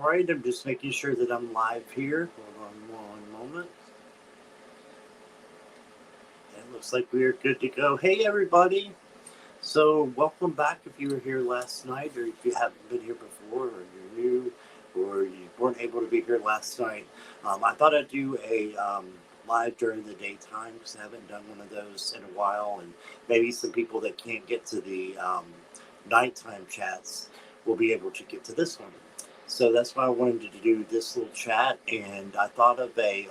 right, I'm just making sure that I'm live here. Hold on one moment. It looks like we are good to go. Hey, everybody. So, welcome back if you were here last night, or if you haven't been here before, or you're new, or you weren't able to be here last night. I thought I'd do a live during the daytime because I haven't done one of those in a while, and maybe some people that can't get to the nighttime chats will be able to get to this one. So that's why I wanted to do this little chat, and I thought of a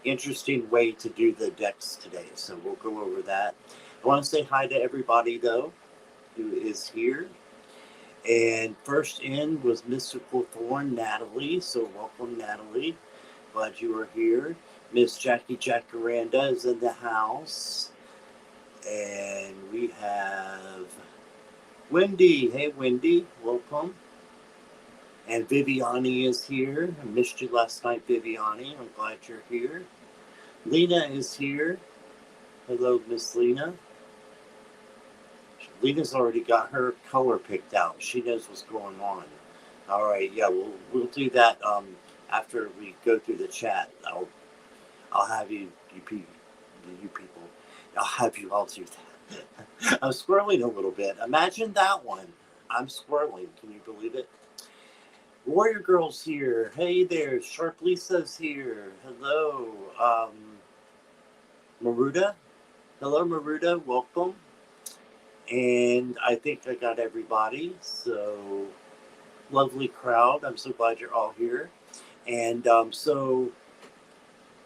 interesting way to do the decks today. So we'll go over that. I want to say hi to everybody though who is here. And first in was Mystical Thorn, Natalie. So welcome, Natalie. Glad you are here. Miss Jackie Jacaranda is in the house. And we have Wendy. Hey, Wendy. Welcome. And Viviani is here. I missed you last night, Viviani. I'm glad you're here. Lena is here. Hello, Miss Lena. Lena's already got her color picked out. She knows what's going on. All right, yeah, we'll do that after we go through the chat. I'll have you people. I'll have you all do that. I'm squirreling a little bit. Imagine that one. I'm squirreling. Can you believe it? Warrior Girl's here. Hey there. Sharp Lisa's here. Hello. Maruda. Hello, Maruda. Welcome. And I think I got everybody. So, lovely crowd. I'm so glad you're all here. And so,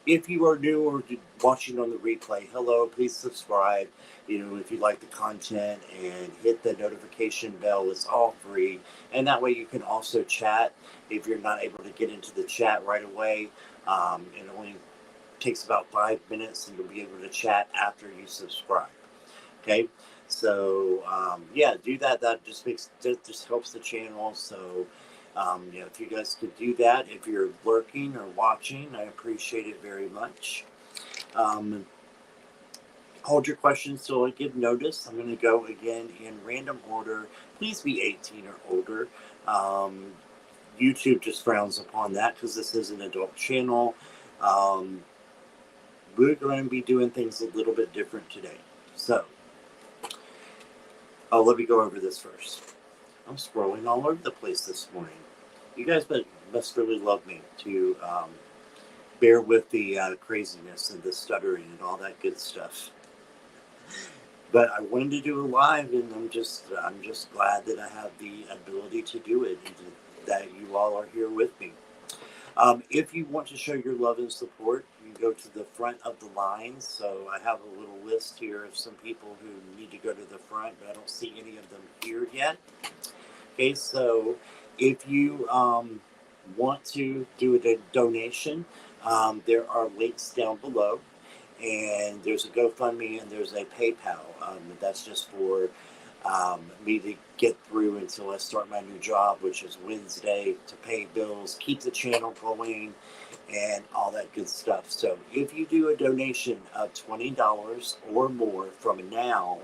if you are new or watching on the replay, hello, please subscribe. You know, if you like the content, and hit the notification bell. It's all free. And that way you can also chat if you're not able to get into the chat right away. It only takes about 5 minutes and you'll be able to chat after you subscribe. Okay. So, yeah, do that. That just helps the channel. So, you know, if you guys could do that, if you're lurking or watching, I appreciate it very much. Hold your questions till I give notice. I'm going to go again in random order. Please be 18 or older. YouTube just frowns upon that because this is an adult channel. We're going to be doing things a little bit different today. So, let me go over this first. I'm scrolling all over the place this morning. You guys must really love me to bear with the craziness and the stuttering and all that good stuff. But I wanted to do a live, and I'm just glad that I have the ability to do it, and that you all are here with me. If you want to show your love and support, you can go to the front of the line. So I have a little list here of some people who need to go to the front, but I don't see any of them here yet. Okay, so if you want to do a donation, there are links down below. And there's a GoFundMe and there's a PayPal. That's just for me to get through until I start my new job, which is Wednesday, to pay bills, keep the channel going, and all that good stuff. So if you do a donation of $20 or more from now,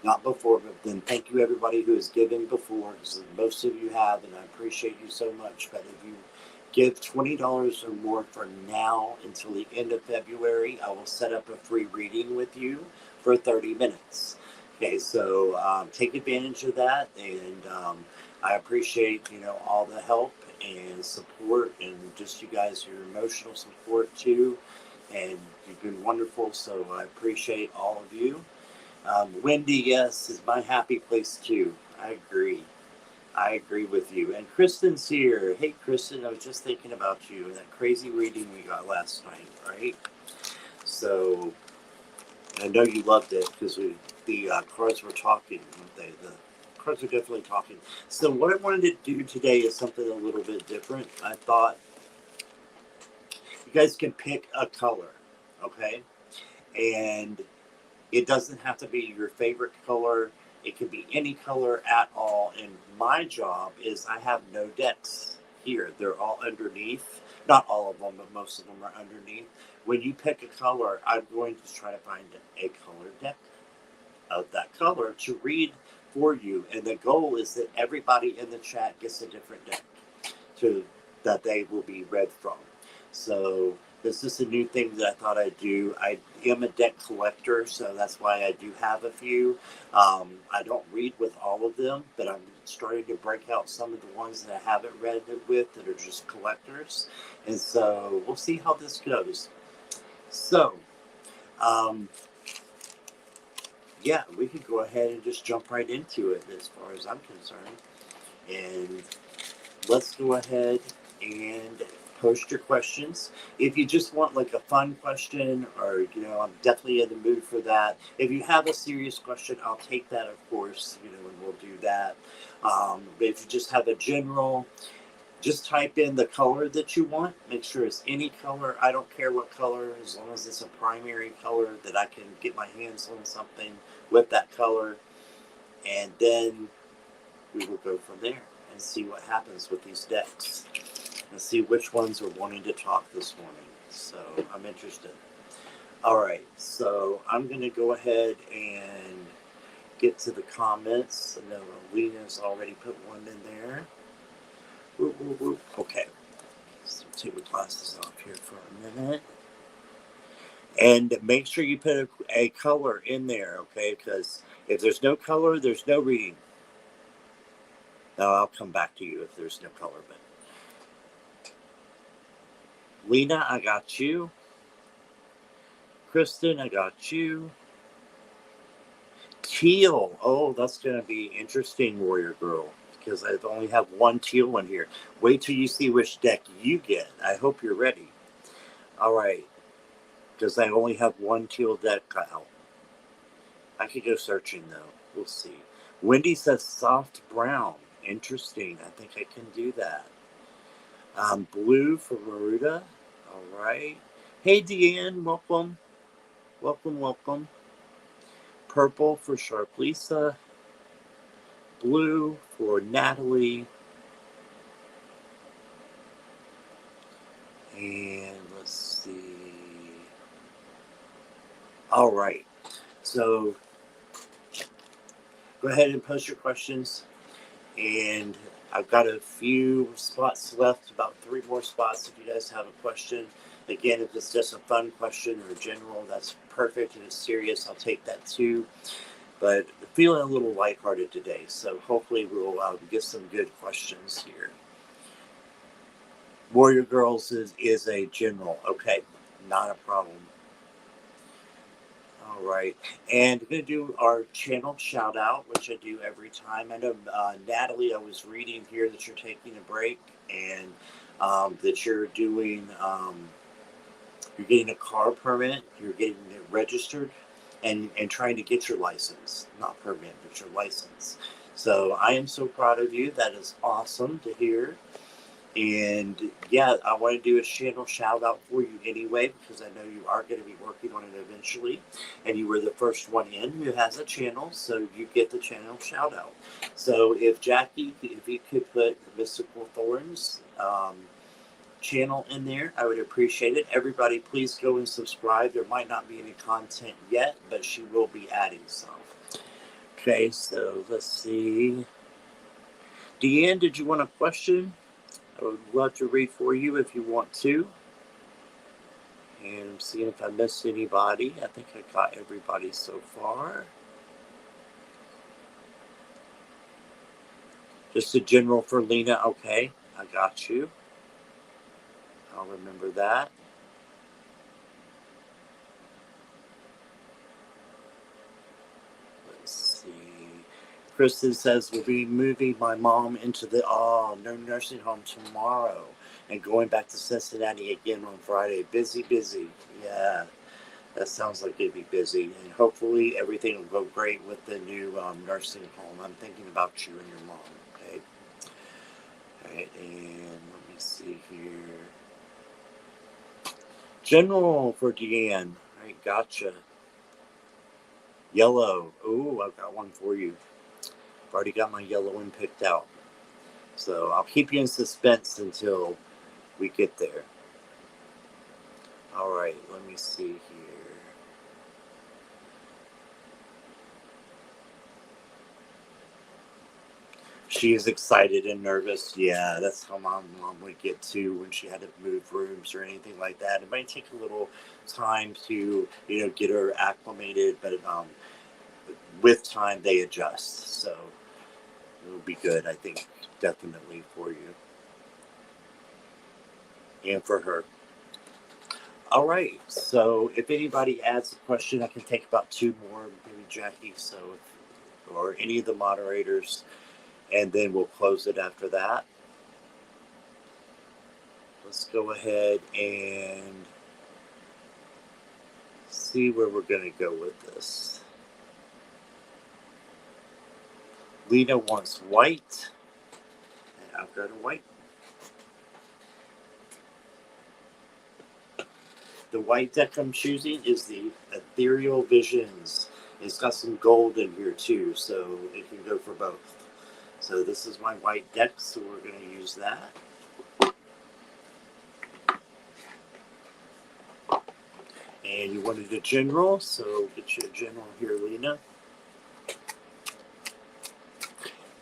not before, but then thank you everybody who has given before, because most of you have, and I appreciate you so much. But if you give $20 or more from now until the end of February, I will set up a free reading with you for 30 minutes. Okay, so take advantage of that, and I appreciate, you know, all the help and support, and just you guys, your emotional support too, and you've been wonderful, so I appreciate all of you. Wendy, yes, is my happy place too. I agree with you. And Kristen's here. Hey, Kristen, I was just thinking about you and that crazy reading we got last night, right? So, I know you loved it because the cards were talking. The cards are definitely talking. So, what I wanted to do today is something a little bit different. I thought you guys can pick a color, okay? And it doesn't have to be your favorite color. It can be any color at all. And my job is I have no decks here. They're all underneath. Not all of them, but most of them are underneath. When you pick a color, I'm going to try to find a color deck of that color to read for you. And the goal is that everybody in the chat gets a different deck. to that they will be read from. So this is a new thing that I thought I'd do. I am a deck collector, so that's why I do have a few. I don't read with all of them, but I'm starting to break out some of the ones that I haven't read with that are just collectors. And so we'll see how this goes. So, um, yeah, we can go ahead and just jump right into it as far as I'm concerned. And let's go ahead and post your questions. If you just want like a fun question, or I'm definitely in the mood for that. If you have a serious question, I'll take that, of course, and we'll do that. But if you just have a general, just type in the color that you want. Make sure it's any color. I don't care what color, as long as it's a primary color that I can get my hands on something with that color. And then we will go from there and see what happens with these decks and see which ones are wanting to talk this morning. So I'm interested. All right, so I'm going to go ahead and get to the comments. I know Lena's already put one in there. Whoop, whoop, whoop. Okay, so take my glasses off here for a minute. And make sure you put a color in there, okay? Because if there's no color, there's no reading. Now I'll come back to you if there's no color, but Lena, I got you. Kristen, I got you. Teal. Oh, that's going to be interesting, Warrior Girl, because I only have one teal one here. Wait till you see which deck you get. I hope you're ready. All right, because I only have one teal deck out. I could go searching, though. We'll see. Wendy says soft brown. Interesting. I think I can do that. Blue for Maruda. All right. Hey, Deanne. Welcome. Welcome, welcome. Purple for Sharp Lisa. Blue for Natalie. And let's see. All right. So go ahead and post your questions. And I've got a few spots left, about 3 more spots if you guys have a question. Again, if it's just a fun question or general, that's perfect. If it's serious, I'll take that too. But feeling a little lighthearted today, so hopefully we'll get some good questions here. Warrior Girls is a general. Okay, not a problem. All right, and we're going to do our channel shout out, which I do every time. I know, Natalie, I was reading here that you're taking a break and that you're doing, you're getting a car permit, you're getting it registered, and trying to get your license, not permit, but your license. So I am so proud of you. That is awesome to hear. And yeah, I want to do a channel shout out for you anyway, because I know you are going to be working on it eventually. And you were the first one in who has a channel, so you get the channel shout out. So if Jackie, if you could put Mystical Thorns channel in there, I would appreciate it. Everybody, please go and subscribe. There might not be any content yet, but she will be adding some. Okay, so let's see. Deanne, did you want a question? I would love to read for you if you want to. And I'm seeing if I missed anybody. I think I got everybody so far. Just a general for Lena. Okay, I got you. I'll remember that. Let's see. Kristen says we'll be moving my mom into the nursing home tomorrow and going back to Cincinnati again on Friday. Busy, busy. Yeah, that sounds like it'd be busy. And hopefully everything will go great with the new nursing home. I'm thinking about you and your mom, okay? All right, and let me see here. General for Deanne. All right, gotcha. Yellow. Oh, I've got one for you. I've already got my yellow one picked out. So I'll keep you in suspense until we get there. All right, let me see here. She is excited and nervous. Yeah, that's how my mom would get to when she had to move rooms or anything like that. It might take a little time to, get her acclimated, but with time they adjust. So it'll be good, I think, definitely for you and for her. All right. So if anybody adds a question, I can take about two more, maybe Jackie. So, or any of the moderators, and then we'll close it after that. Let's go ahead and see where we're going to go with this. Lena wants white, and I've got a white. The white deck I'm choosing is the Ethereal Visions. It's got some gold in here too, so it can go for both. So this is my white deck, so we're going to use that. And you wanted a general, so get you a general here, Lena.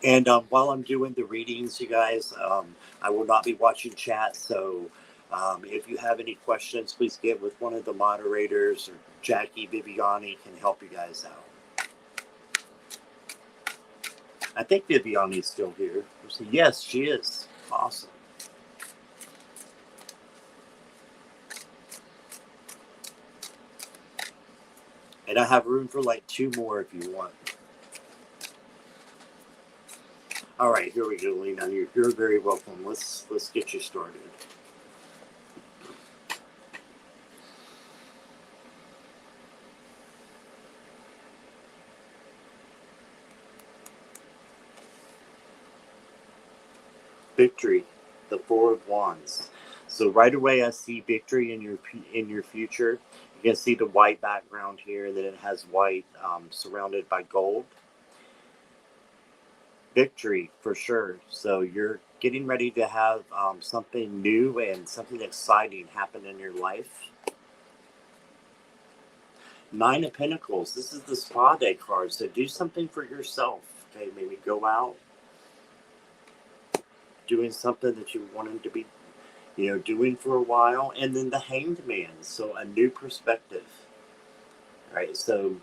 And while I'm doing the readings, you guys, I will not be watching chat, so if you have any questions, please get with one of the moderators, or Jackie, Viviani can help you guys out. I think Viviani's still here. Yes, she is. Awesome. And I have room for like two more if you want. All right, here we go, Lena. You're very welcome. Let's get you started. Victory, the Four of Wands. So right away, I see victory in your future. You can see the white background here, that it has white surrounded by gold. Victory for sure. So you're getting ready to have something new and something exciting happen in your life. Nine of Pentacles. This is the Spa Day card. So do something for yourself. Okay, maybe go out doing something that you wanted to be, doing for a while. And then the Hanged Man. So a new perspective. All right. So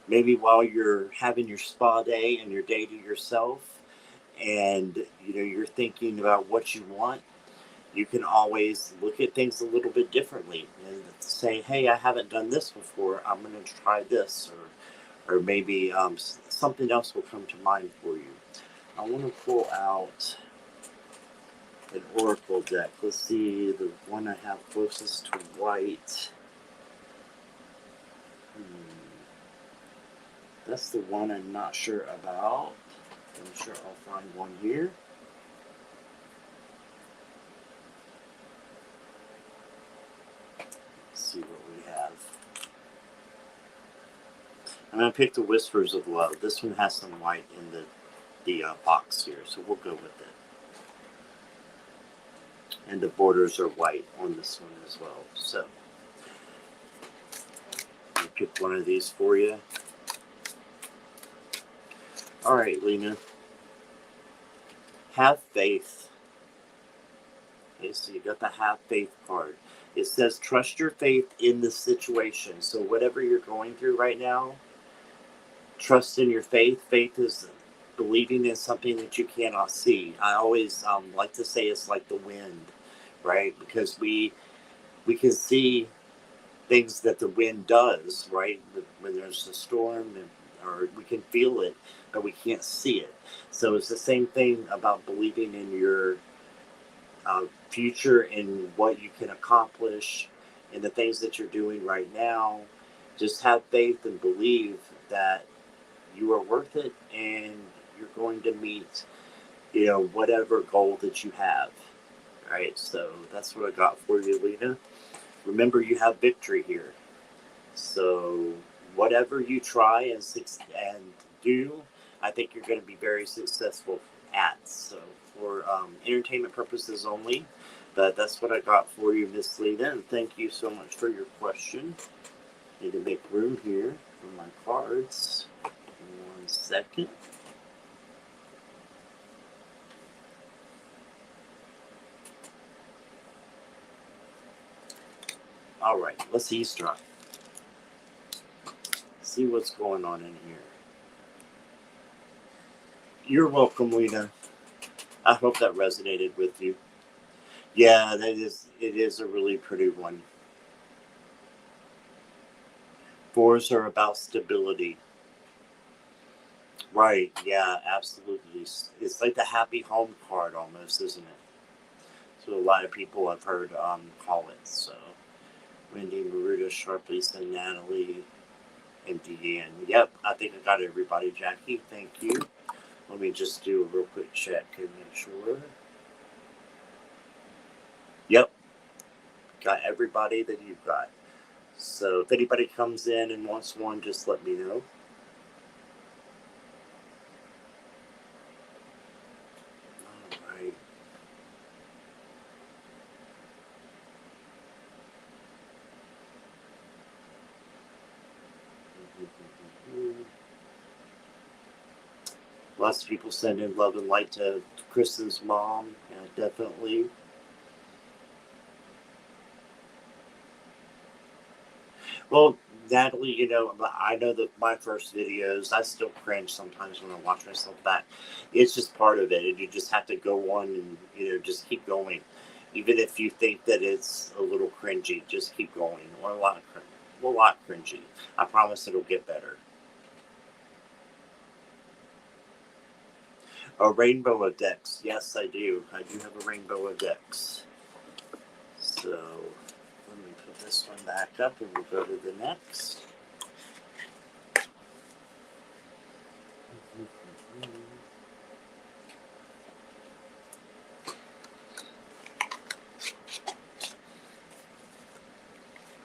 maybe while you're having your spa day and your day to yourself, and you're thinking about what you want, you can always look at things a little bit differently and say, hey, I haven't done this before, I'm going to try this, or maybe something else will come to mind for you. I want to pull out an oracle deck. Let's see, the one I have closest to white. That's the one I'm not sure about. I'm sure I'll find one here. Let's see what we have. I'm going to pick the Whispers of Love. This one has some white in the box here, so we'll go with it. And the borders are white on this one as well. So I'll pick one of these for you. All right, Lena. Have faith. Okay, so you got the Have Faith card. It says trust your faith in the situation. So whatever you're going through right now, trust in your faith. Faith is believing in something that you cannot see. I always like to say it's like the wind, right? Because we can see things that the wind does, right? When there's a storm, or we can feel it, but we can't see it. So it's the same thing about believing in your future and what you can accomplish and the things that you're doing right now. Just have faith and believe that you are worth it and you're going to meet, whatever goal that you have. All right, so that's what I got for you, Lena. Remember, you have victory here. So whatever you try and do, I think you're going to be very successful at. So for entertainment purposes only, but that's what I got for you, Miss Lena. And thank you so much for your question. Need to make room here for my cards. 1 second. All right, let's eavesdrop. See what's going on in here. You're welcome, Lena. I hope that resonated with you. Yeah, it is a really pretty one. Fours are about stability. Right, yeah, absolutely. It's like the happy home card almost, isn't it? So a lot of people I've heard call it. So Wendy, Maruta, Sharp, Lisa, Natalie, and Deanne. Yep, I think I got everybody, Jackie. Thank you. Let me just do a real quick check and make sure. Yep, got everybody that you've got. So if anybody comes in and wants one, just let me know. All right. Lots of people sending love and light to Kristen's mom. Yeah, definitely. Well, Natalie, I know that my first videos, I still cringe sometimes when I watch myself back. It's just part of it, and you just have to go on and just keep going, even if you think that it's a little cringy. Just keep going, or a lot cringy. I promise it'll get better. A rainbow of decks. Yes, I do. I do have a rainbow of decks. So let me put this one back up and we'll go to the next.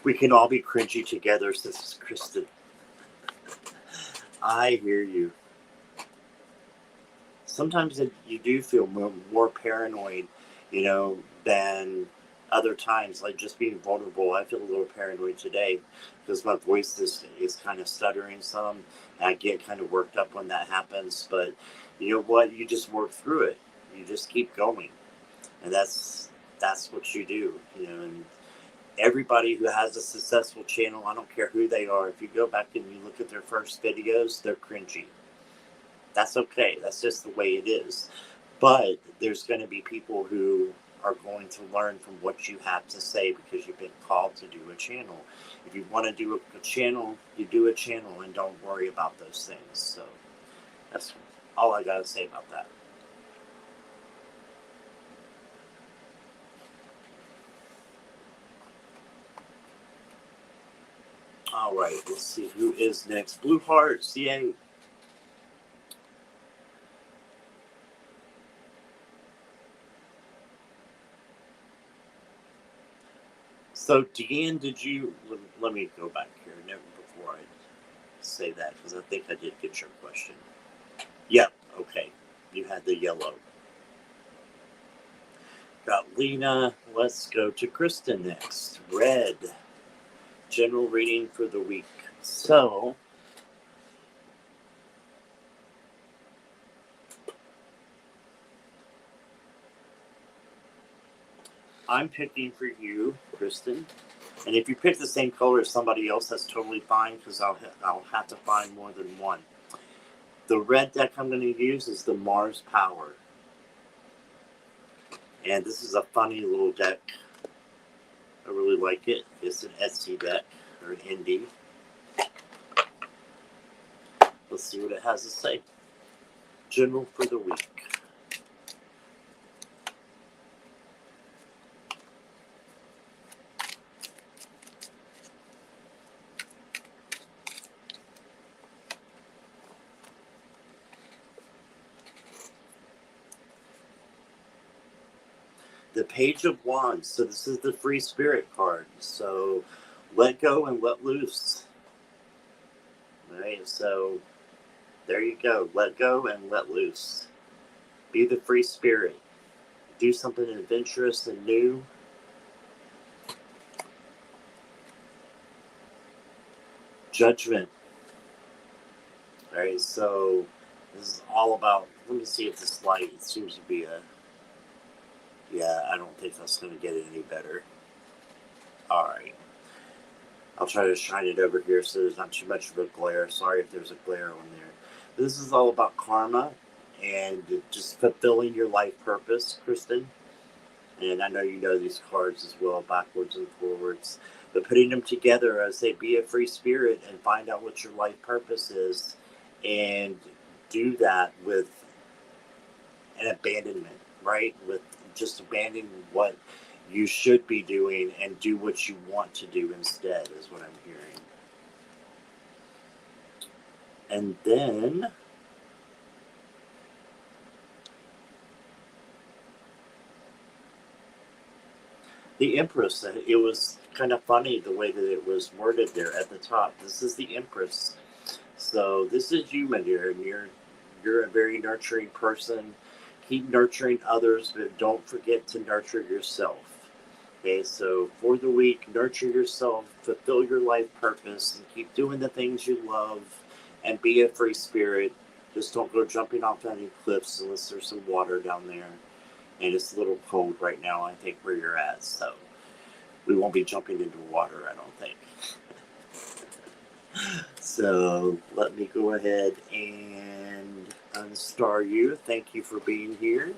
We can all be cringy together, says Kristen. I hear you. Sometimes you do feel more paranoid, than other times. Like just being vulnerable, I feel a little paranoid today because my voice is kind of stuttering some. I get kind of worked up when that happens, but you know what? You just work through it. You just keep going, and that's what you do. And everybody who has a successful channel, I don't care who they are, if you go back and you look at their first videos, they're cringy. That's okay. That's just the way it is. But there's going to be people who are going to learn from what you have to say because you've been called to do a channel. If you want to do a channel, you do a channel and don't worry about those things. So that's all I got to say about that. All right, let's see who is next. Blue Heart, CA. So, Deanne, let me go back here before I say that because I think I did get your question. Yep, okay. You had the yellow. Got Lena. Let's go to Kristen next. Red. General reading for the week. So, I'm picking for you, Kristen. And if you pick the same color as somebody else, that's totally fine because I'll have to find more than one. The red deck I'm going to use is the Mars Power. And this is a funny little deck. I really like it. It's an Etsy deck, or an indie. Let's see what it has to say. General for the week. The Page of Wands. So this is the free spirit card. So let go and let loose. All right, so there you go. Let go and let loose. Be the free spirit. Do something adventurous and new. Judgment. All right, so this is all about. Let me see if this light seems to be a. Yeah, I don't think that's going to get it any better. All right. I'll try to shine it over here so there's not too much of a glare. Sorry if there's a glare on there. This is all about karma and just fulfilling your life purpose, Kristen. And I know you know these cards as well, backwards and forwards. But putting them together, I say, be a free spirit and find out what your life purpose is, and do that with an abandonment, right? With just abandoning what you should be doing and do what you want to do instead, is what I'm hearing. And then the Empress, it was kind of funny the way that it was worded there at the top. This is the Empress. So this is you, my dear, and you're a very nurturing person. Keep nurturing others, but don't forget to nurture yourself. Okay, so for the week, nurture yourself, fulfill your life purpose, and keep doing the things you love, and be a free spirit. Just don't go jumping off any cliffs unless there's some water down there. And it's a little cold right now, I think, where you're at. So we won't be jumping into water, I don't think. So let me go ahead and unstar you. Thank you for being here.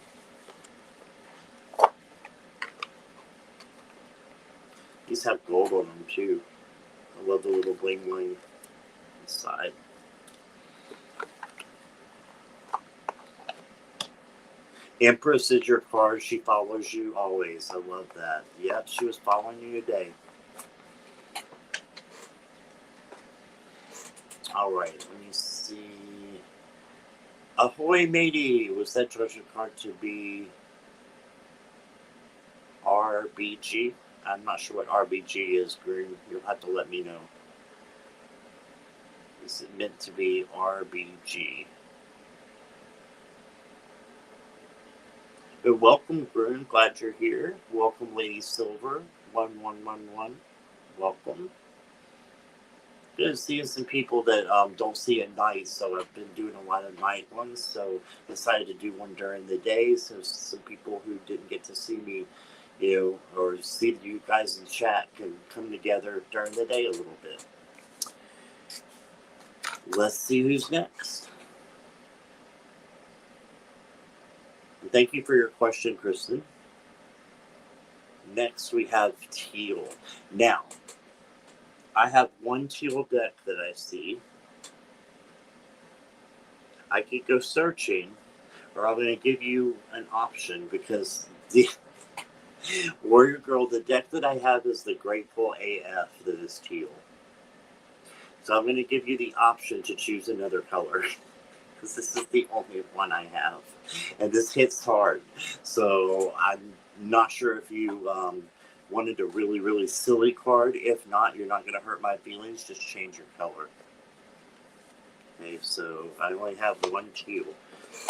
These have gold on them too. I love the little bling bling inside. Empress is your card. She follows you always. I love that. Yep, she was following you today. All right, let me see. Ahoy, matey. Was that treasure card to be RBG? I'm not sure what RBG is, Green. You'll have to let me know. Is it meant to be RBG? But welcome, Green. Glad you're here. Welcome, Lady Silver. 1111. Welcome. Good seeing some people that don't see at night, so I've been doing a lot of night ones, so decided to do one during the day, so some people who didn't get to see me, or see you guys in chat can come together during the day a little bit. Let's see who's next. Thank you for your question, Kristen. Next we have teal. Now, I have one teal deck that I see. I could go searching, or I'm going to give you an option because the Warrior Girl, the deck that I have is the Grateful AF that is teal. So I'm going to give you the option to choose another color because this is the only one I have. And this hits hard. So I'm not sure if you wanted a really, really silly card. If not, you're not going to hurt my feelings. Just change your color. Okay, so I only have one teal.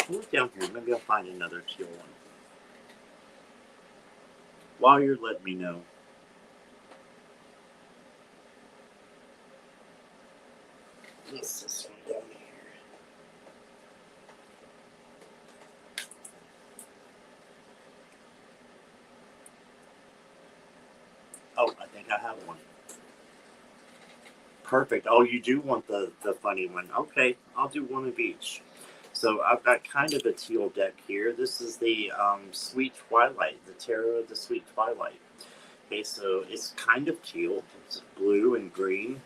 Look down here. Maybe I'll find another teal one. While you're letting me know. What's this one down here? Oh, I think I have one. Perfect. Oh, you do want the funny one. Okay, I'll do one of each. So I've got kind of a teal deck here. This is the Sweet Twilight, the Tarot of the Sweet Twilight. Okay, so it's kind of teal. It's blue and green,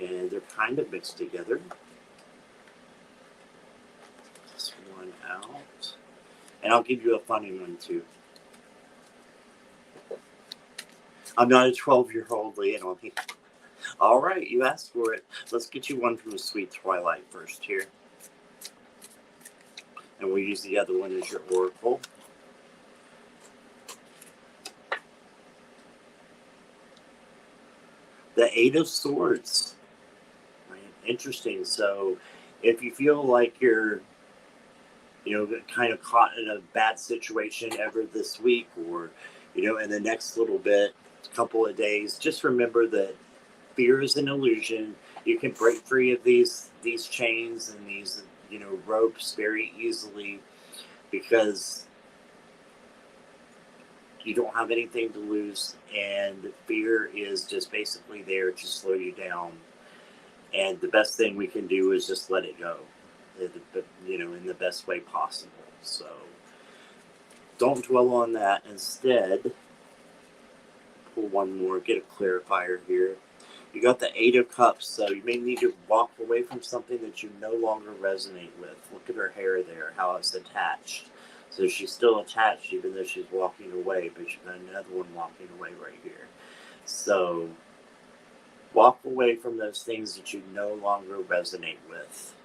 and they're kind of mixed together. This one out. And I'll give you a funny one, too. I'm not a 12-year-old, Leon. All right, you asked for it. Let's get you one from the Sweet Twilight first here. And we'll use the other one as your oracle. The Eight of Swords. Right? Interesting. So if you feel like you're, kind of caught in a bad situation ever this week, or, in the next little bit, couple of days, just remember that fear is an illusion. You can break free of these chains and these ropes very easily, because You don't have anything to lose, and fear is just basically there to slow you down. And the best thing we can do is just let it go, in the best way possible. So don't dwell on that. Instead, pull one more, get a clarifier here. You got the Eight of Cups, so you may need to walk away from something that you no longer resonate with. Look at her hair there, how it's attached. So she's still attached even though she's walking away, but you've got another one walking away right here. So walk away from those things that you no longer resonate with.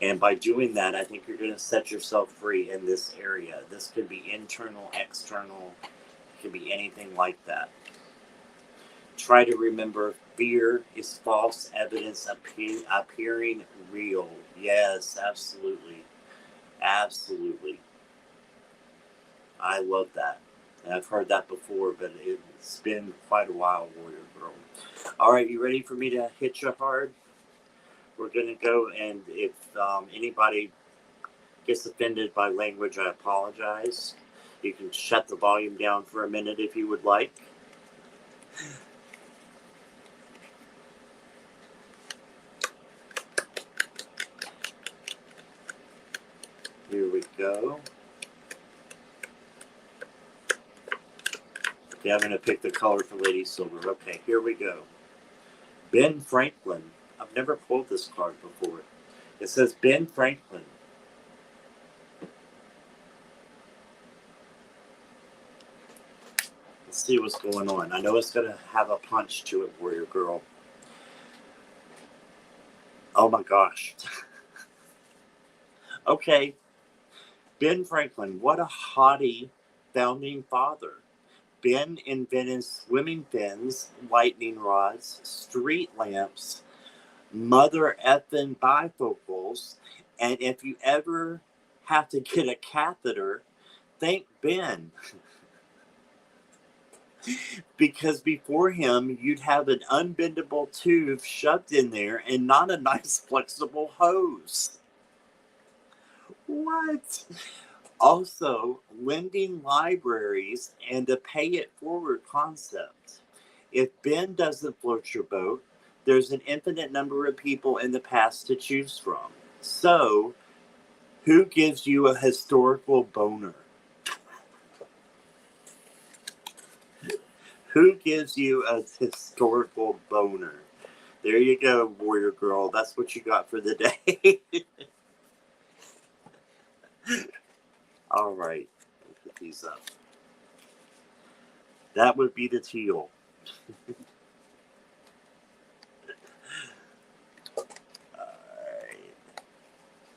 And by doing that, I think you're going to set yourself free in this area. This could be internal, external, it could be anything like that. Try to remember, fear is false evidence appearing real. Yes, absolutely. Absolutely. I love that. And I've heard that before, but it's been quite a while, Warrior Girl. All right, you ready for me to hit you hard? We're going to go, and if anybody gets offended by language, I apologize. You can shut the volume down for a minute if you would like. Here we go. Okay, I'm going to pick the color for Lady Silver. Okay, here we go. Ben Franklin. I've never pulled this card before. It says Ben Franklin. Let's see what's going on. I know it's going to have a punch to it, Warrior Girl. Oh my gosh. Okay. Ben Franklin, what a haughty founding father. Ben invented swimming fins, lightning rods, street lamps, mother effing bifocals, and if you ever have to get a catheter, thank Ben. Because before him, you'd have an unbendable tube shoved in there and not a nice flexible hose. What? Also, lending libraries and a pay it forward concept. If Ben doesn't float your boat, there's an infinite number of people in the past to choose from. So, who gives you a historical boner? Who gives you a historical boner? There you go, Warrior Girl. That's what you got for the day. All right. Put these up. That would be the teal.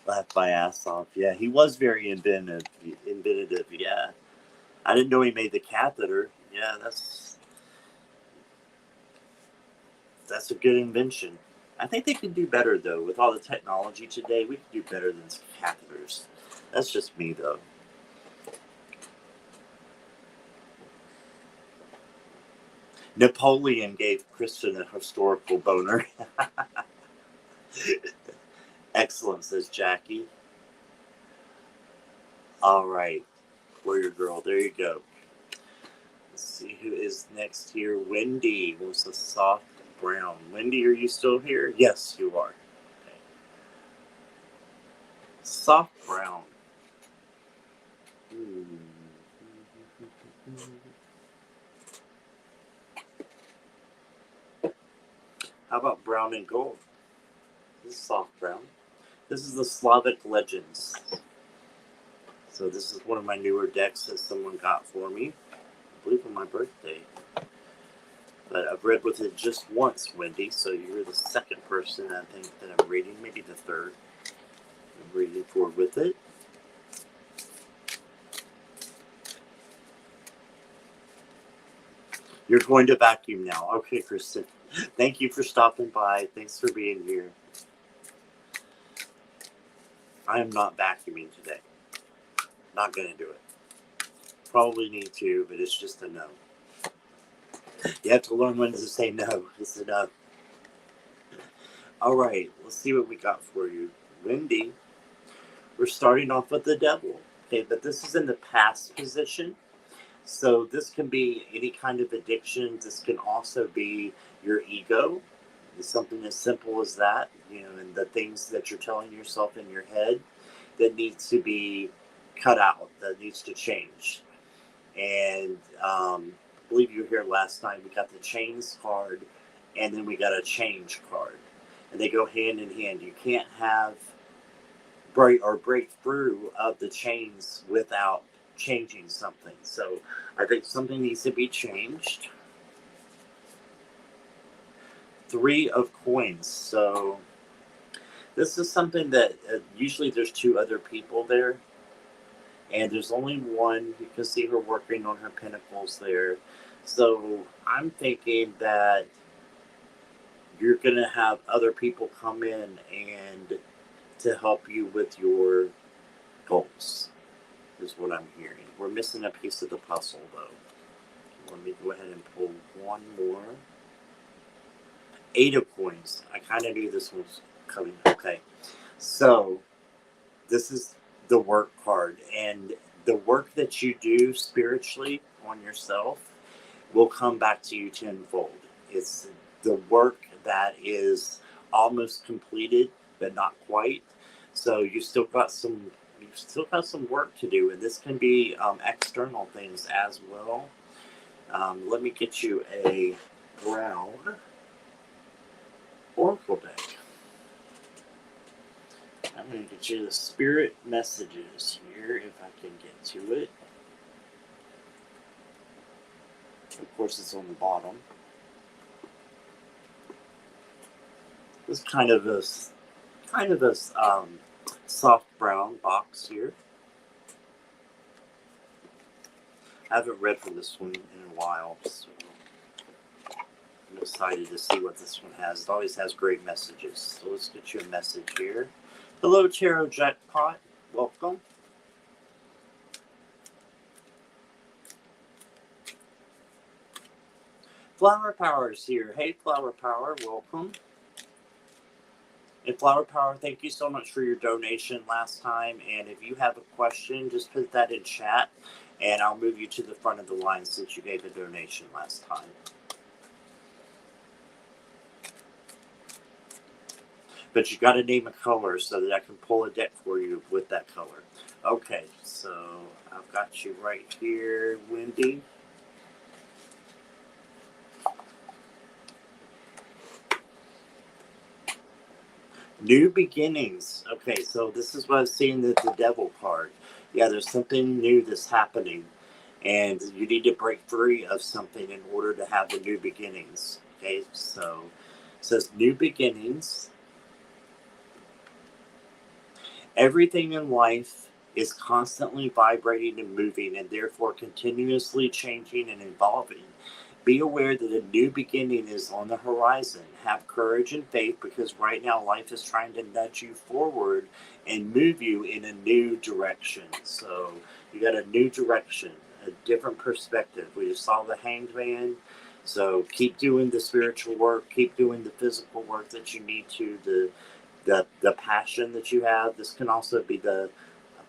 Laughed my ass off. Yeah, he was very inventive. Yeah. I didn't know he made the catheter. Yeah, that's a good invention. I think they can do better, though. With all the technology today, we can do better than catheters. That's just me, though. Napoleon gave Kristen a historical boner. Excellent, says Jackie. All right. Warrior Girl, there you go. Let's see who is next here. Wendy was a soft brown. Wendy, are you still here? Yes, you are. Okay. Soft brown. How about brown and gold? This is soft brown. This is the Slavic Legends. So this is one of my newer decks that someone got for me, I believe on my birthday. But I've read with it just once, Wendy, so you're the second person I think that I'm reading, maybe the third I'm reading for with it. You're going to vacuum now. Okay, Kristen. Thank you for stopping by. Thanks for being here. I am not vacuuming today. Not going to do it. Probably need to, but it's just a no. You have to learn when to say no. It's a no. All right, let's see what we got for you. Wendy, we're starting off with the devil. Okay, but this is in the past position. So this can be any kind of addiction. This can also be your ego. It's something as simple as that, and the things that you're telling yourself in your head that needs to be cut out, that needs to change. And I believe you were here last night. We got the chains card, and then we got a change card, and they go hand in hand. You can't have break through of the chains without changing something. So I think something needs to be changed. Three of coins. So this is something that usually there's two other people there, and there's only one. You can see her working on her pinnacles there. So I'm thinking that you're going to have other people come in and to help you with your goals, is what I'm hearing. We're missing a piece of the puzzle, though. Let me go ahead and pull one more. Eight of coins. I kind of knew this was coming. Okay. So this is the work card. And the work that you do spiritually on yourself will come back to you tenfold. It's the work that is almost completed, but not quite. So you still got some work to do, and this can be external things as well. Let me get you a brown oracle deck. I'm going to get you the spirit messages here if I can get to it. Of course, it's on the bottom. It's kind of a soft brown box here. I haven't read from this one in a while, so I'm excited to see what this one has. It always has great messages. So let's get you a message here. Hello, Tarot Jackpot. Welcome. Flower Power's here. Hey, Flower Power. Welcome. And Flower Power, thank you so much for your donation last time. And if you have a question, just put that in chat, and I'll move you to the front of the line since you gave a donation last time. But you got to name a color so that I can pull a deck for you with that color. Okay, so I've got you right here, Wendy. New beginnings. Okay, so this is what I was seeing the Devil card. Yeah, there's something new that's happening, and you need to break free of something in order to have the new beginnings. Okay, so it says new beginnings. Everything in life is constantly vibrating and moving, and therefore continuously changing and evolving. Be aware that a new beginning is on the horizon. Have courage and faith, because right now life is trying to nudge you forward and move you in a new direction. So you got a new direction, a different perspective. We just saw the Hanged Man. So keep doing the spiritual work, keep doing the physical work that you need to, the passion that you have. This can also be the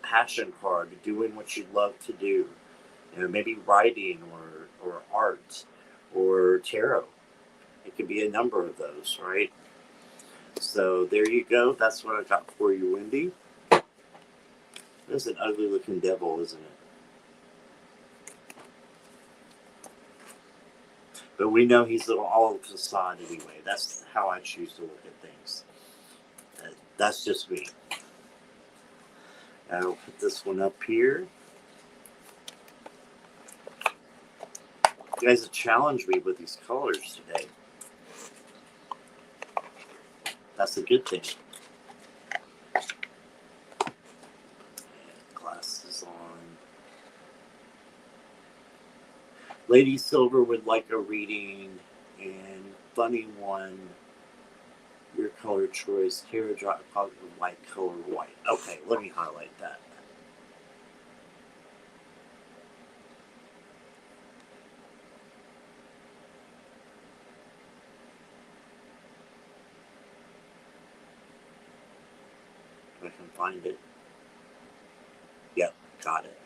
passion card, doing what you love to do. Maybe writing or art or tarot. It could be a number of those, right? So there you go. That's what I got for you, Wendy. This is an ugly looking devil, isn't it? But we know he's all facade anyway. That's how I choose to look at things. That's just me. I'll put this one up here. You guys have challenged me with these colors today. That's a good thing. Glasses on. Lady Silver would like a reading, and funny one. Your color choice. Tarot drop white color white. Okay, let me highlight that. I can find it. Yep, got it.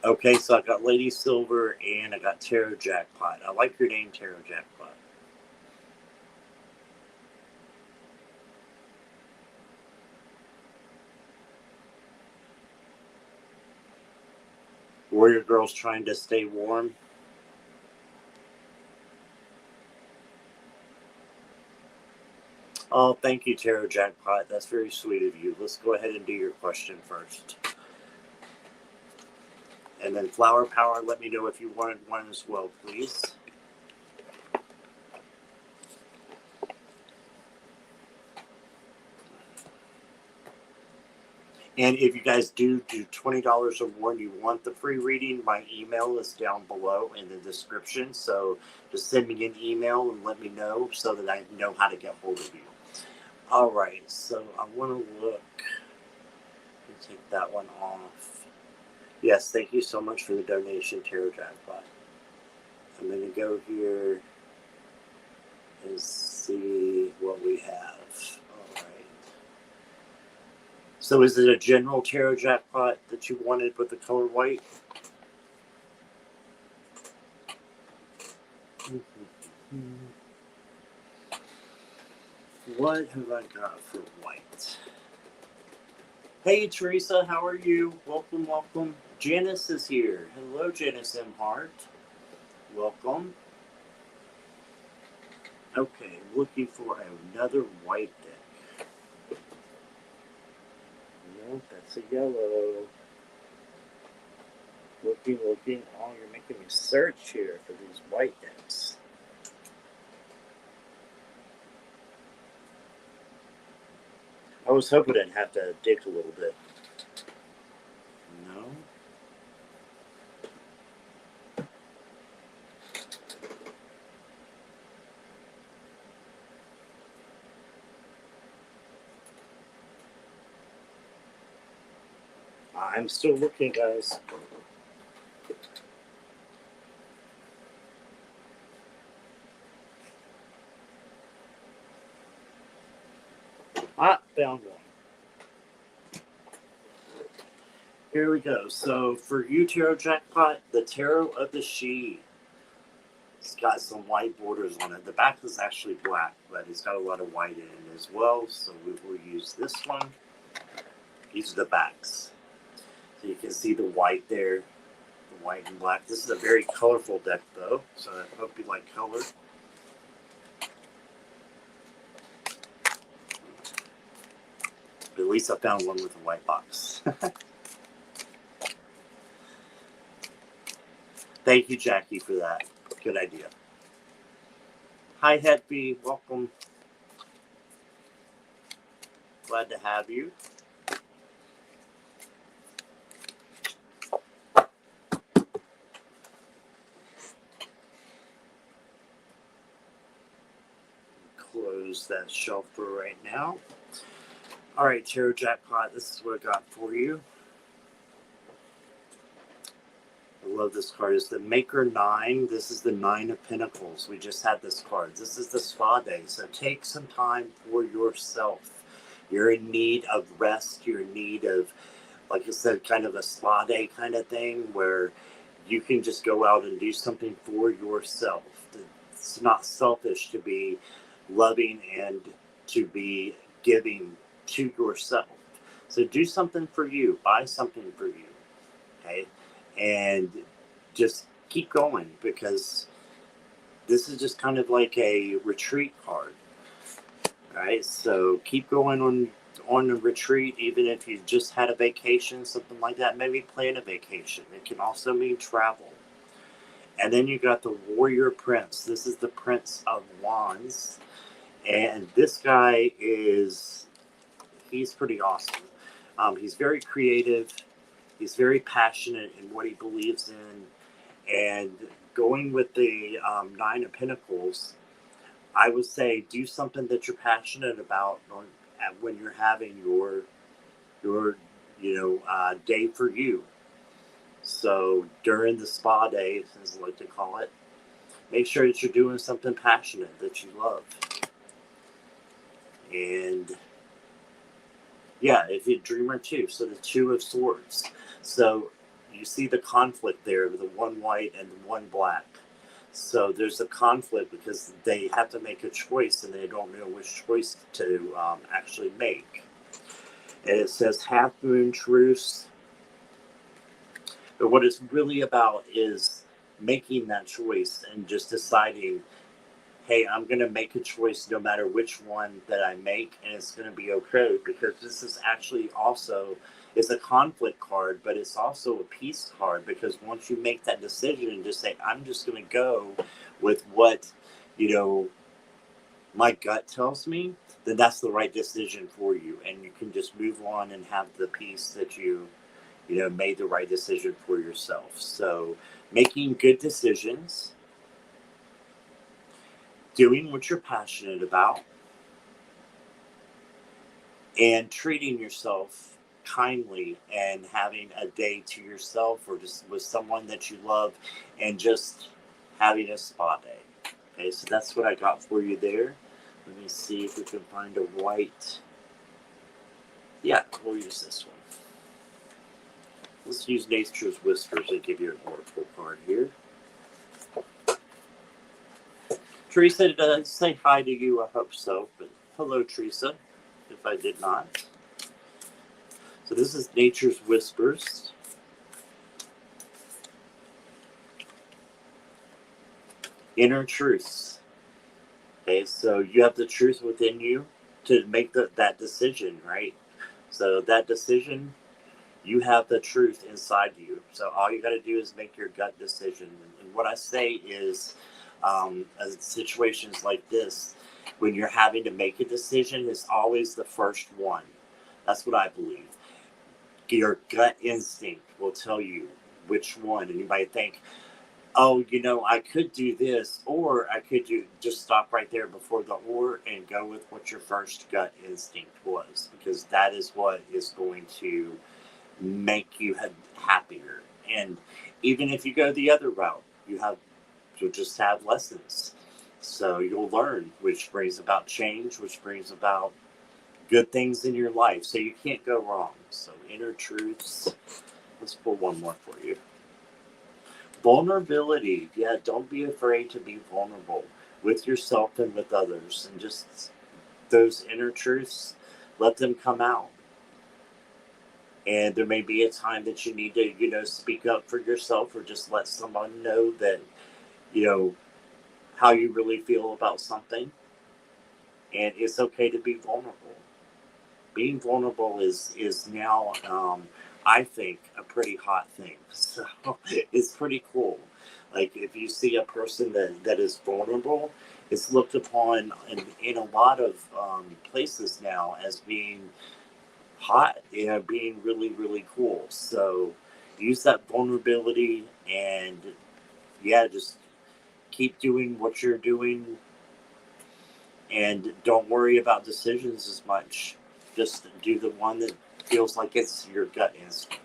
Okay, so I got Lady Silver and I got Tarot Jackpot. I like your name, Tarot Jackpot. Warrior Girl's trying to stay warm. Oh, thank you, Tarot Jackpot. That's very sweet of you. Let's go ahead and do your question first. And then Flower Power, let me know if you wanted one as well, please. And if you guys do $20 or more and you want the free reading, my email is down below in the description. So just send me an email and let me know so that I know how to get hold of you. All right, so I want to look. Let me take that one off. Yes, thank you so much for the donation, Tarot Jackpot. I'm going to go here and see what we have. All right. So is it a general Tarot Jackpot that you wanted with the color white? What have I got for white? Hey, Teresa, how are you? Welcome, welcome. Janice is here. Hello, Janice M. Hart. Welcome. Okay, looking for another white deck. No, that's a yellow. Looking. Oh, you're making me search here for these white decks. I was hoping I'd have to dig a little bit. No. I'm still looking, guys. Found one. Here we go. So for you, Tarot Jackpot, the Tarot of the She. It's got some white borders on it. The back is actually black, but it's got a lot of white in it as well. So we will use this one. These are the backs. So you can see the white there, the white and black. This is a very colorful deck, though. So I hope you like color. But at least I found one with a white box. Thank you, Jackie, for that. Good idea. Hi, Hetby. Welcome. Glad to have you. Close that shelf for right now. All right, Tarot Jackpot, this is what I got for you. I love this card. It's the Maker 9. This is the 9 of Pentacles. We just had this card. This is the spa day. So take some time for yourself. You're in need of rest. You're in need of, like I said, kind of a spa day kind of thing where you can just go out and do something for yourself. It's not selfish to be loving and to be giving to yourself. So do something for you. Buy something for you. Okay? And just keep going because this is just kind of like a retreat card. Right? So keep going on a retreat, even if you just had a vacation, something like that. Maybe plan a vacation. It can also mean travel. And then you got the Warrior Prince. This is the Prince of Wands. And this guy he's pretty awesome. He's very creative. He's very passionate in what he believes in. And going with the 9 of Pentacles, I would say do something that you're passionate about when you're having your day for you. So during the spa day, as I like to call it, make sure that you're doing something passionate that you love. And yeah, if you're a dreamer too, so the 2 of Swords. So you see the conflict there, the one white and the one black. So there's a conflict because they have to make a choice and they don't know which choice to actually make. And it says half moon truce. But what it's really about is making that choice and just deciding, hey, I'm going to make a choice no matter which one that I make, and it's going to be okay, because this is actually also is a conflict card, but it's also a peace card, because once you make that decision and just say, I'm just going to go with what, my gut tells me, then that's the right decision for you, and you can just move on and have the peace that you made the right decision for yourself. So making good decisions, doing what you're passionate about, and treating yourself kindly, and having a day to yourself or just with someone that you love, and just having a spa day. Okay, so that's what I got for you there. Let me see if we can find a white. Yeah, we'll use this one. Let's use Nature's Whispers and give you an oracle card here. Teresa, did I say hi to you? I hope so. But hello, Teresa, if I did not. So this is Nature's Whispers. Inner truths. Okay, so you have the truth within you to make that decision, right? So that decision, you have the truth inside you. So all you got to do is make your gut decision. And what I say is, as situations like this, when you're having to make a decision, is always the first one. That's what I believe. Your gut instinct will tell you which one. And you might think, oh, I could do this, or I could just stop right there before the or and go with what your first gut instinct was, because that is what is going to make you happier. And even if you go the other route, you'll just have lessons. So you'll learn, which brings about change, which brings about good things in your life. So you can't go wrong. So inner truths. Let's pull one more for you. Vulnerability. Yeah, don't be afraid to be vulnerable with yourself and with others. And just those inner truths, let them come out. And there may be a time that you need to, speak up for yourself, or just let someone know that, how you really feel about something. And it's okay to be vulnerable. Being vulnerable is now, I think, a pretty hot thing. So it's pretty cool. Like, if you see a person that is vulnerable, it's looked upon in a lot of places now as being hot, being really, really cool. So use that vulnerability, and just keep doing what you're doing, and don't worry about decisions as much. Just do the one that feels like it's your gut instinct.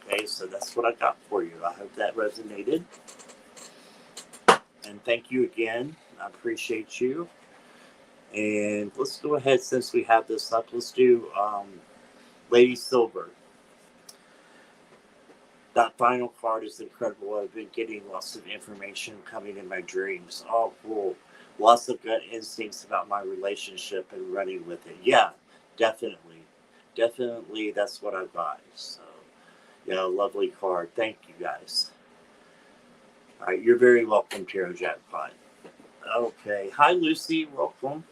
Okay, so that's what I got for you. I hope that resonated. And thank you again. I appreciate you. And let's go ahead, since we have this up, let's do Lady Silver. That final card is incredible. I've been getting lots of information coming in my dreams. Oh, cool. Lots of gut instincts about my relationship and running with it. Yeah, definitely. Definitely, that's what I've got. So, lovely card. Thank you, guys. All right, you're very welcome, Tarot Jackpot. Okay. Hi, Lucy. Welcome.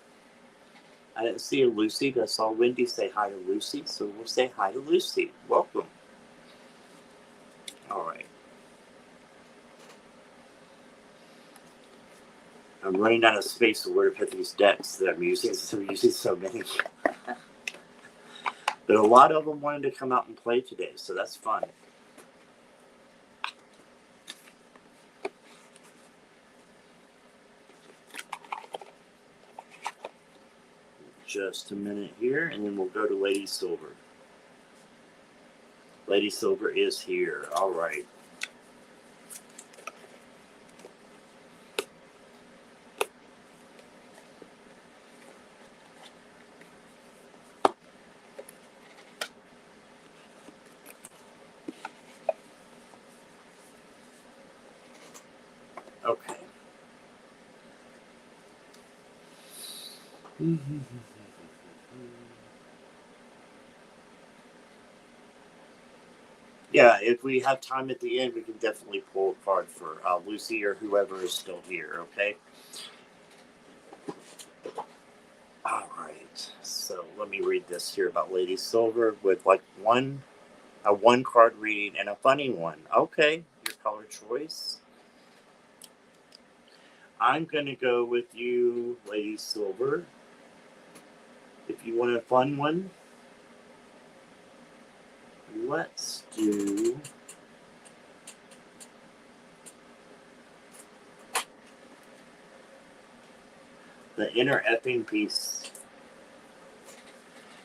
I didn't see a Lucy, but I saw Wendy say hi to Lucy, so we'll say hi to Lucy. Welcome. All right. I'm running out of space to where to put these decks that I'm using, so I'm using so many. But a lot of them wanted to come out and play today, so that's fun. Just a minute here, and then we'll go to Lady Silver. Lady Silver is here. All right. Okay. Yeah, if we have time at the end, we can definitely pull a card for Lucy or whoever is still here, okay? All right. So let me read this here about Lady Silver with like a one card reading and a funny one. Okay, your color choice. I'm going to go with you, Lady Silver. If you want a fun one, let's do the inner effing piece.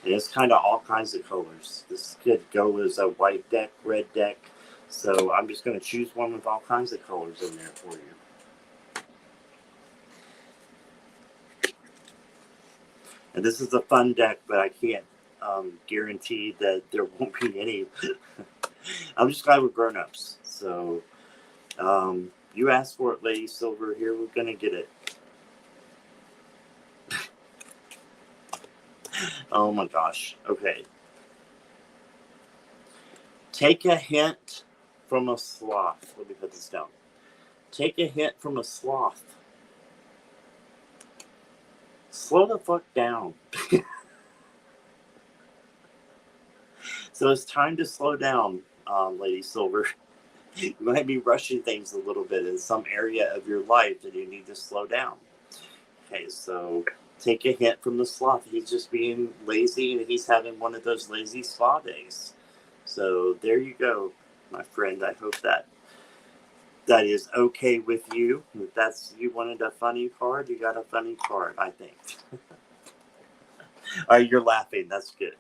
And it's kind of all kinds of colors. This could go as a white deck, red deck. So I'm just going to choose one with all kinds of colors in there for you. And this is a fun deck, but I can't guarantee that there won't be any. I'm just glad we're grown-ups. So you asked for it, Lady Silver. Here, we're going to get it. Oh my gosh. Okay. Take a hint from a sloth. Let me put this down. Take a hint from a sloth. Slow the fuck down. So it's time to slow down, Lady Silver. You might be rushing things a little bit in some area of your life that you need to slow down. Okay, so take a hint from the sloth. He's just being lazy and he's having one of those lazy spa days. So there you go, my friend. I hope that is okay with you. If that's you wanted a funny card, you got a funny card, I think. All right, you're laughing. That's good.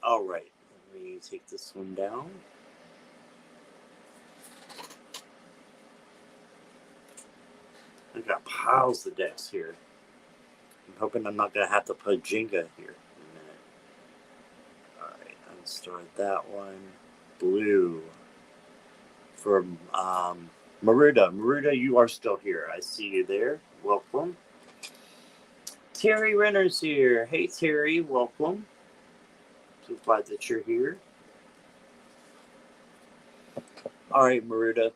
All right, let me take this one down. I've got piles of decks here. I'm hoping I'm not going to have to put Jenga here in a minute. All right, I'll start that one. Blue from Maruda. Maruda, you are still here. I see you there. Welcome. Terry Renner's here. Hey, Terry. Welcome. So glad that you're here. All right, Maruda.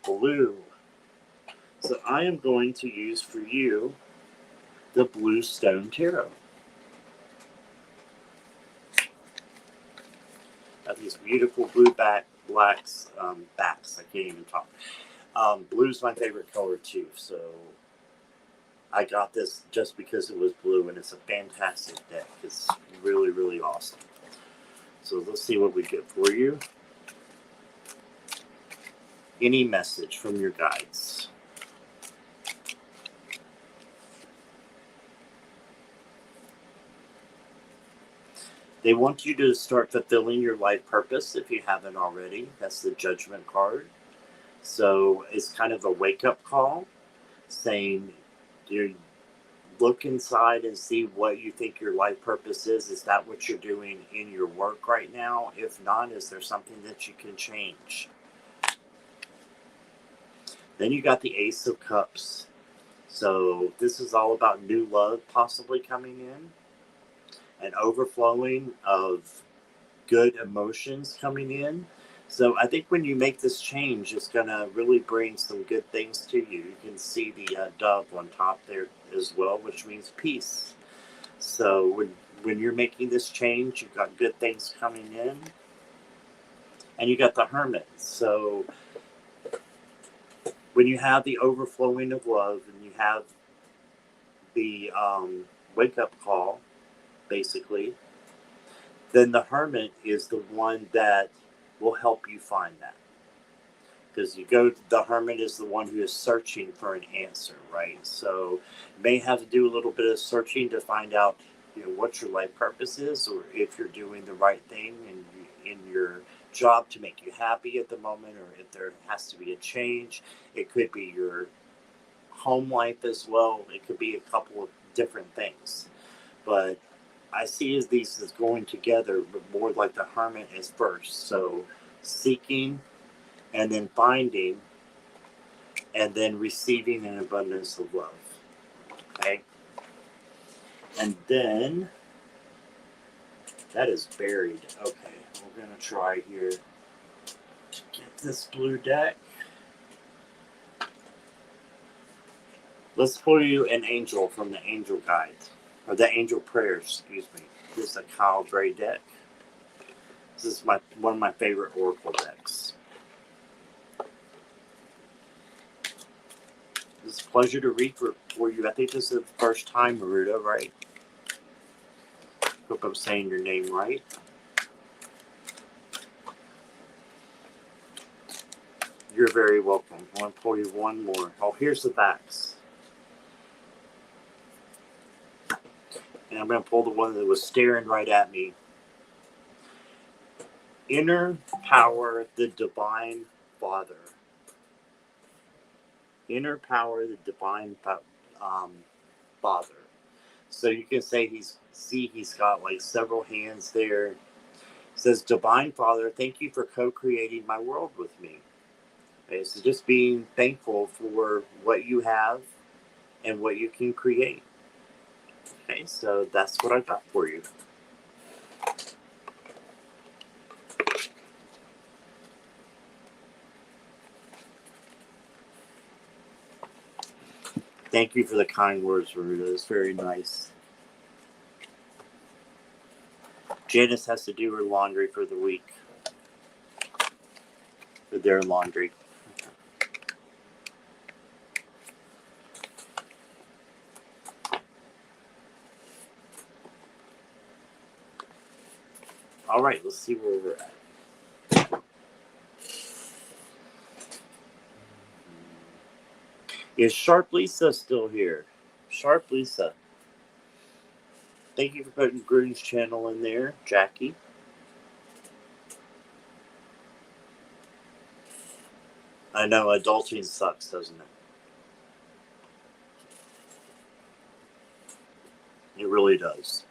Blue. So I am going to use for you the Blue Stone Tarot. Got these beautiful blue blacks, backs. I can't even talk. Blue's my favorite color too, so I got this just because it was blue, and it's a fantastic deck. It's really, really awesome. So let's see what we get for you. Any message from your guides? They want you to start fulfilling your life purpose if you haven't already. That's the Judgment card. So it's kind of a wake-up call saying, you look inside and see what you think your life purpose is. Is that what you're doing in your work right now? If not, is there something that you can change? Then you got the Ace of Cups. So this is all about new love possibly coming in, and overflowing of good emotions coming in. So I think when you make this change, it's going to really bring some good things to you. You can see the dove on top there as well, which means peace. So when you're making this change, you've got good things coming in. And you got the Hermit. So when you have the overflowing of love and you have the wake-up call, basically, then the Hermit is the one that will help you find that. Because the Hermit is the one who is searching for an answer, right? So you may have to do a little bit of searching to find out, what your life purpose is, or if you're doing the right thing in your job to make you happy at the moment, or if there has to be a change. It could be your home life as well. It could be a couple of different things. But I see as these as going together, but more like the hermit is first. So seeking and then finding and then receiving an abundance of love. Okay? And then that is buried. Okay, we're going to try here to get this blue deck. Let's pull you an angel from the angel guides, or the angel prayers, excuse me. This is a Kyle Gray deck. This is one of my favorite oracle decks. It's a pleasure to read for you. I think this is the first time, Maruta, right? Hope I'm saying your name right. You're very welcome. I want to pull you one more. Oh, here's the backs. And I'm going to pull the one that was staring right at me. Inner power, the divine Father. Inner power, the divine Father. So you can say he's got like several hands there. It says, Divine Father, thank you for co-creating my world with me. Okay, so just being thankful for what you have and what you can create. Okay, so that's what I got for you. Thank you for the kind words, Maruta. It's very nice. Janice has to do her laundry for the week. For their laundry. All right, let's see where we're at. Is Sharp Lisa still here? Sharp Lisa. Thank you for putting Gruden's channel in there, Jackie. I know, adulting sucks, doesn't it? It really does.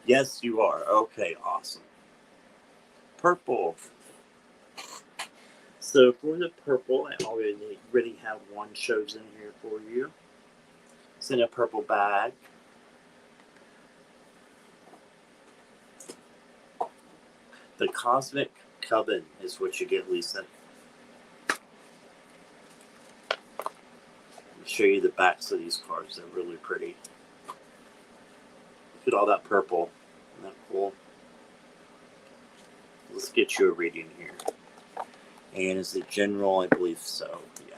Yes, you are. Okay, awesome. Purple. So for the purple, I already have one chosen here for you. It's in a purple bag. The Cosmic Coven is what you get, Lisa. I'll show you the backs of these cards. They're really pretty. Look at all that purple. Isn't that cool? Let's get you a reading here. And is it general? I believe so. Yeah.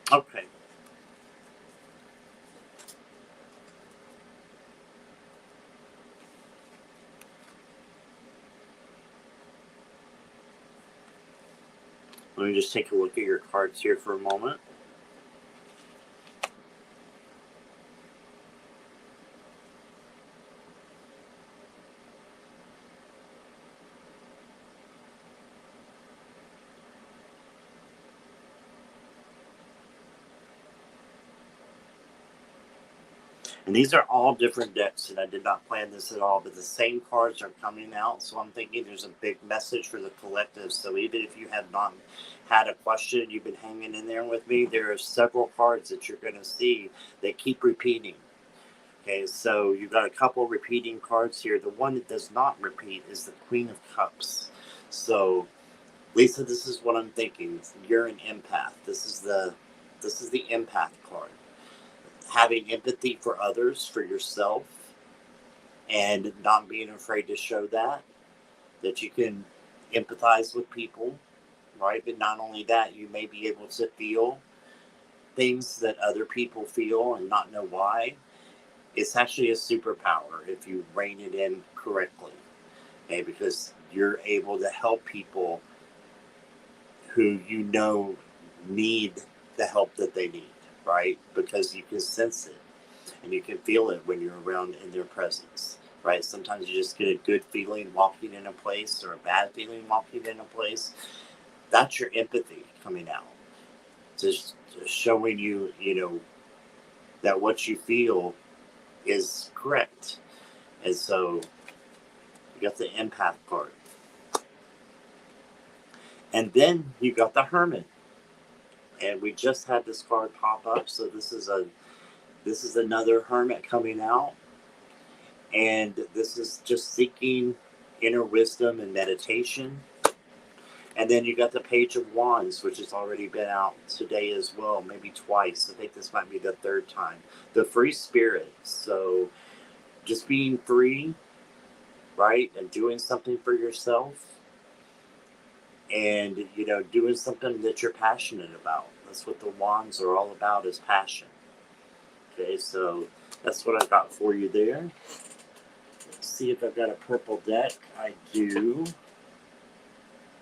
Okay. Let me just take a look at your cards here for a moment. And these are all different decks, and I did not plan this at all, but the same cards are coming out, so I'm thinking there's a big message for the collective. So even if you have not had a question, you've been hanging in there with me, there are several cards that you're going to see that keep repeating. Okay, so you've got a couple repeating cards here. The one that does not repeat is the Queen of Cups. So, Lisa, this is what I'm thinking. You're an empath. This is the empath card. Having empathy for others, for yourself, and not being afraid to show that you can empathize with people, right? But not only that, you may be able to feel things that other people feel and not know why. It's actually a superpower if you rein it in correctly, okay? Because you're able to help people who you know need the help that they need, right? Because you can sense it and you can feel it when you're around in their presence, right? Sometimes you just get a good feeling walking in a place or a bad feeling walking in a place. That's your empathy coming out, just showing you, that what you feel is correct. And so you got the empath part. And then you got the hermit. And we just had this card pop up, so this is another hermit coming out. And this is just seeking inner wisdom and meditation. And then you got the Page of Wands, which has already been out today as well, maybe twice. I think this might be the third time. The free spirit. So just being free, right? And doing something for yourself. And, doing something that you're passionate about. That's what the wands are all about, is passion. Okay, so that's what I got for you there. Let's see if I've got a purple deck. I do.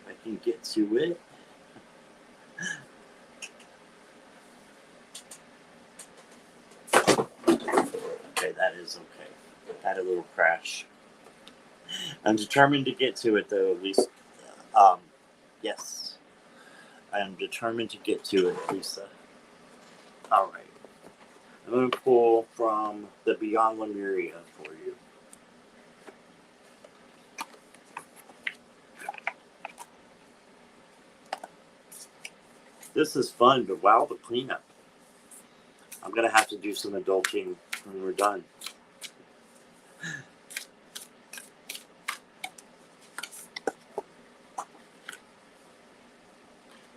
I can get to it. Okay, that is okay. Had a little crash. I'm determined to get to it, though, at least. Yes. I am determined to get to it, Lisa. All right. I'm going to pull from the Beyond Lemuria for you. This is fun, but wow, the cleanup. I'm going to have to do some adulting when we're done.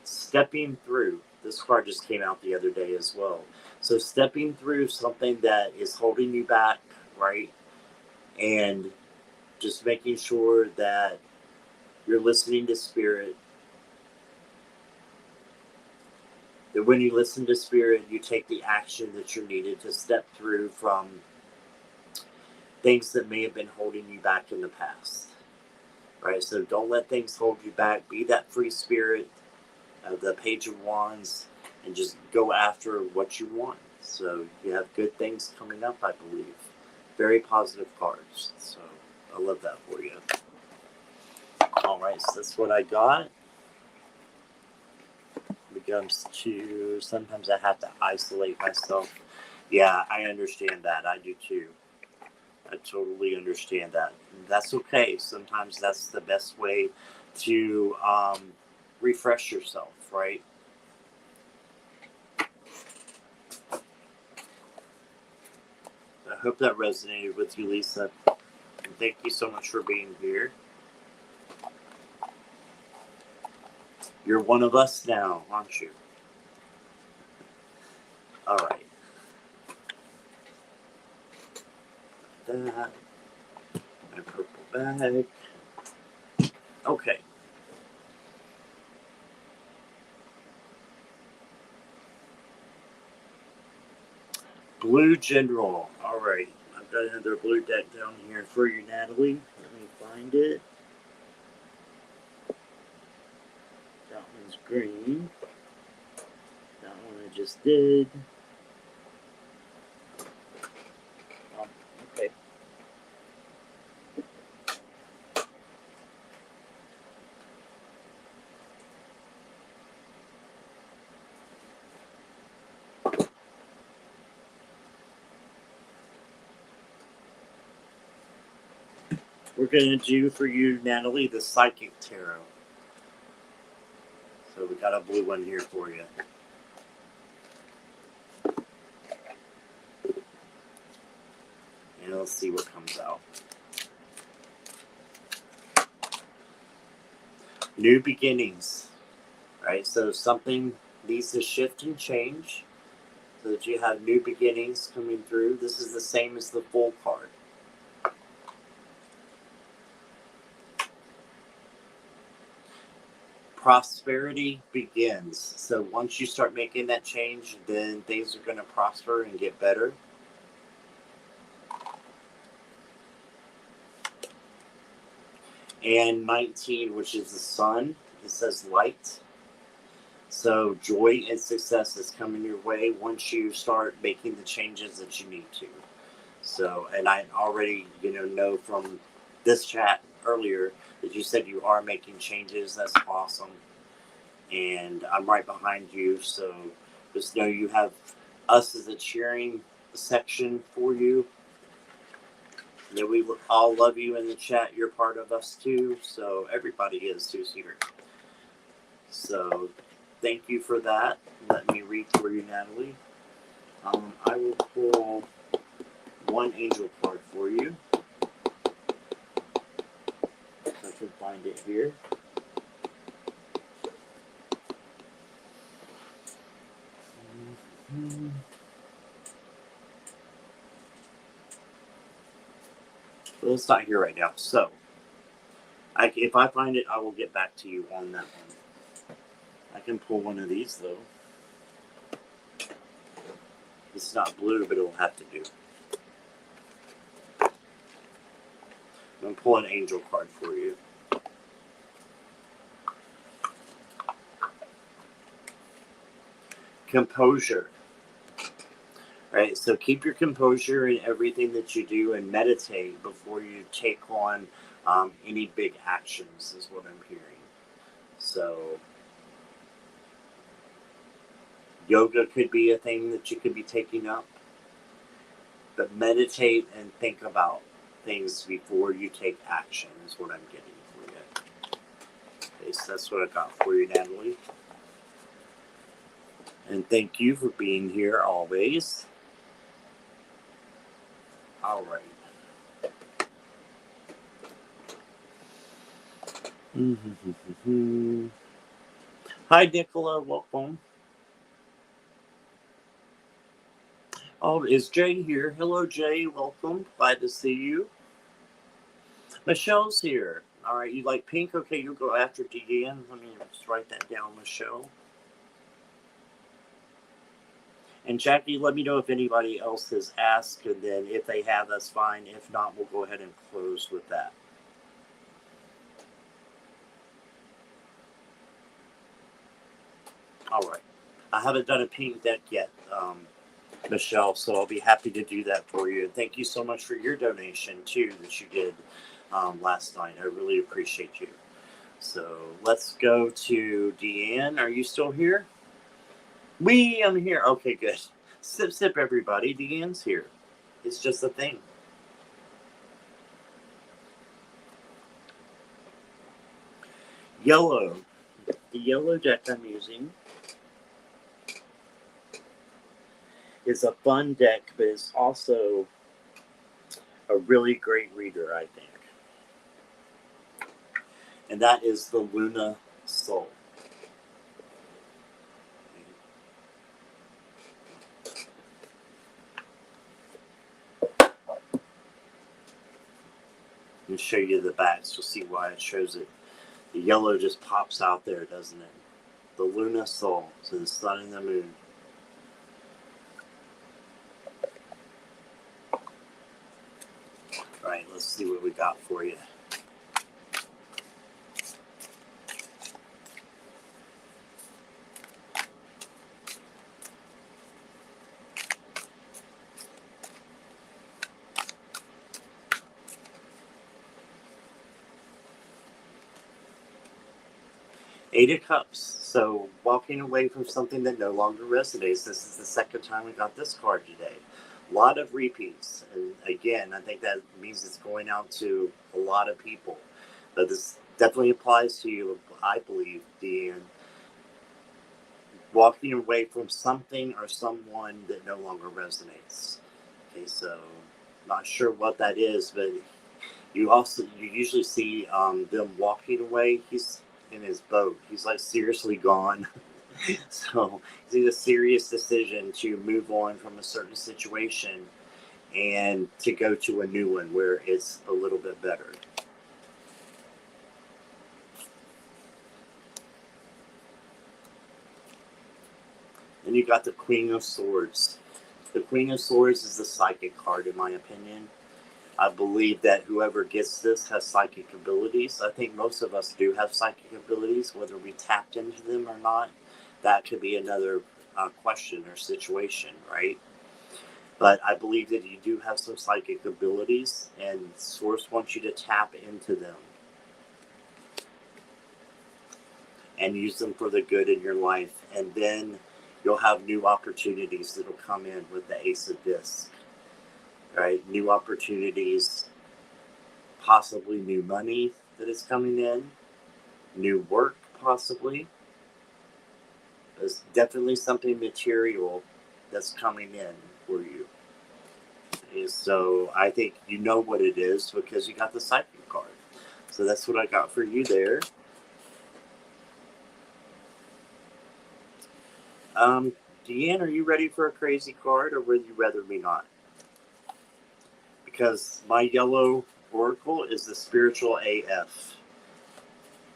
Stepping through. This card just came out the other day as well. So stepping through something that is holding you back, right? And just making sure that you're listening to spirit. That when you listen to spirit, you take the action that you're needed to step through from things that may have been holding you back in the past. Right? So don't let things hold you back. Be that free spirit, the Page of Wands, and just go after what you want. So you have good things coming up, I believe. Very positive cards. So I love that for you. All right, so that's what I got. When it comes to, sometimes I have to isolate myself. Yeah, I understand that. I do too. I totally understand that. That's okay. Sometimes that's the best way to refresh yourself, right? I hope that resonated with you, Lisa. And thank you so much for being here. You're one of us now, aren't you? All right. That. My purple bag. Okay. Blue General. All right. I've got another blue deck down here for you, Natalie. Let me find it. That one's green. That one I just did. Oh, okay. We're going to do for you, Natalie, the Psychic Tarot. So we got a blue one here for you. And let's see what comes out. New beginnings, right? So something needs to shift and change so that you have new beginnings coming through. This is the same as the Fool card. Prosperity begins. So once you start making that change, then things are going to prosper and get better. And 19, which is the sun, it says light. So joy and success is coming your way once you start making the changes that you need to. So, and I already, know from this chat earlier that you said you are making changes. That's awesome. And I'm right behind you. So just know you have us as a cheering section for you. That we all love you in the chat. You're part of us too. So everybody is who's here. So thank you for that. Let me read for you, Natalie. I will pull one angel card for you. If I can find it here. Well, it's not here right now. So if I find it, I will get back to you on that one. I can pull one of these though. It's not blue, but it will have to do. I'm going to pull an angel card for you. Composure. Right, so keep your composure in everything that you do and meditate before you take on any big actions, is what I'm hearing. So yoga could be a thing that you could be taking up, but meditate and think about things before you take action is what I'm getting for you. Okay, so that's what I got for you, Natalie. And thank you for being here always. All right. Hi, Nicola. Welcome. Oh, is Jay here? Hello, Jay. Welcome. Glad to see you. Michelle's here. All right. You like pink? Okay, you'll go after Deanne. Let me just write that down, Michelle. And Jackie, let me know if anybody else has asked, and then if they have, that's fine. If not, we'll go ahead and close with that. All right. I haven't done a pink deck yet, Michelle, so I'll be happy to do that for you. And thank you so much for your donation, too, that you did last night. I really appreciate you. So let's go to Deanne. Are you still here? I'm here. Okay, good. Sip, sip, everybody. Deanne's here. It's just a thing. Yellow. The yellow deck I'm using is a fun deck, but it's also a really great reader, I think. And that is the Luna Soul. Let me show you the backs. You'll see why it shows it. The yellow just pops out there, doesn't it? The Luna Soul. So the sun and the moon. All right, let's see what we got for you. Eight of Cups. So walking away from something that no longer resonates. This is the second time we got this card today. A lot of repeats. And again, I think that means it's going out to a lot of people. But this definitely applies to you, I believe, Deanne. Walking away from something or someone that no longer resonates. Okay, so not sure what that is, but you usually see them walking away. He's in his boat. He's like seriously gone. So it's a serious decision to move on from a certain situation and to go to a new one where it's a little bit better. And you got the Queen of Swords. The Queen of Swords is the psychic card, in my opinion. I believe that whoever gets this has psychic abilities. I think most of us do have psychic abilities, whether we tapped into them or not. that could be another question or situation, right? But I believe that you do have some psychic abilities, and Source wants you to tap into them and use them for the good in your life. And then you'll have new opportunities that'll come in with the Ace of Discs, right? New opportunities, possibly new money that is coming in, new work, possibly. There's definitely something material that's coming in for you. And so I think you know what it is because you got the psychic card. So that's what I got for you there. Deanne, are you ready for a crazy card, or would you rather me not? Because my yellow oracle is the spiritual AF.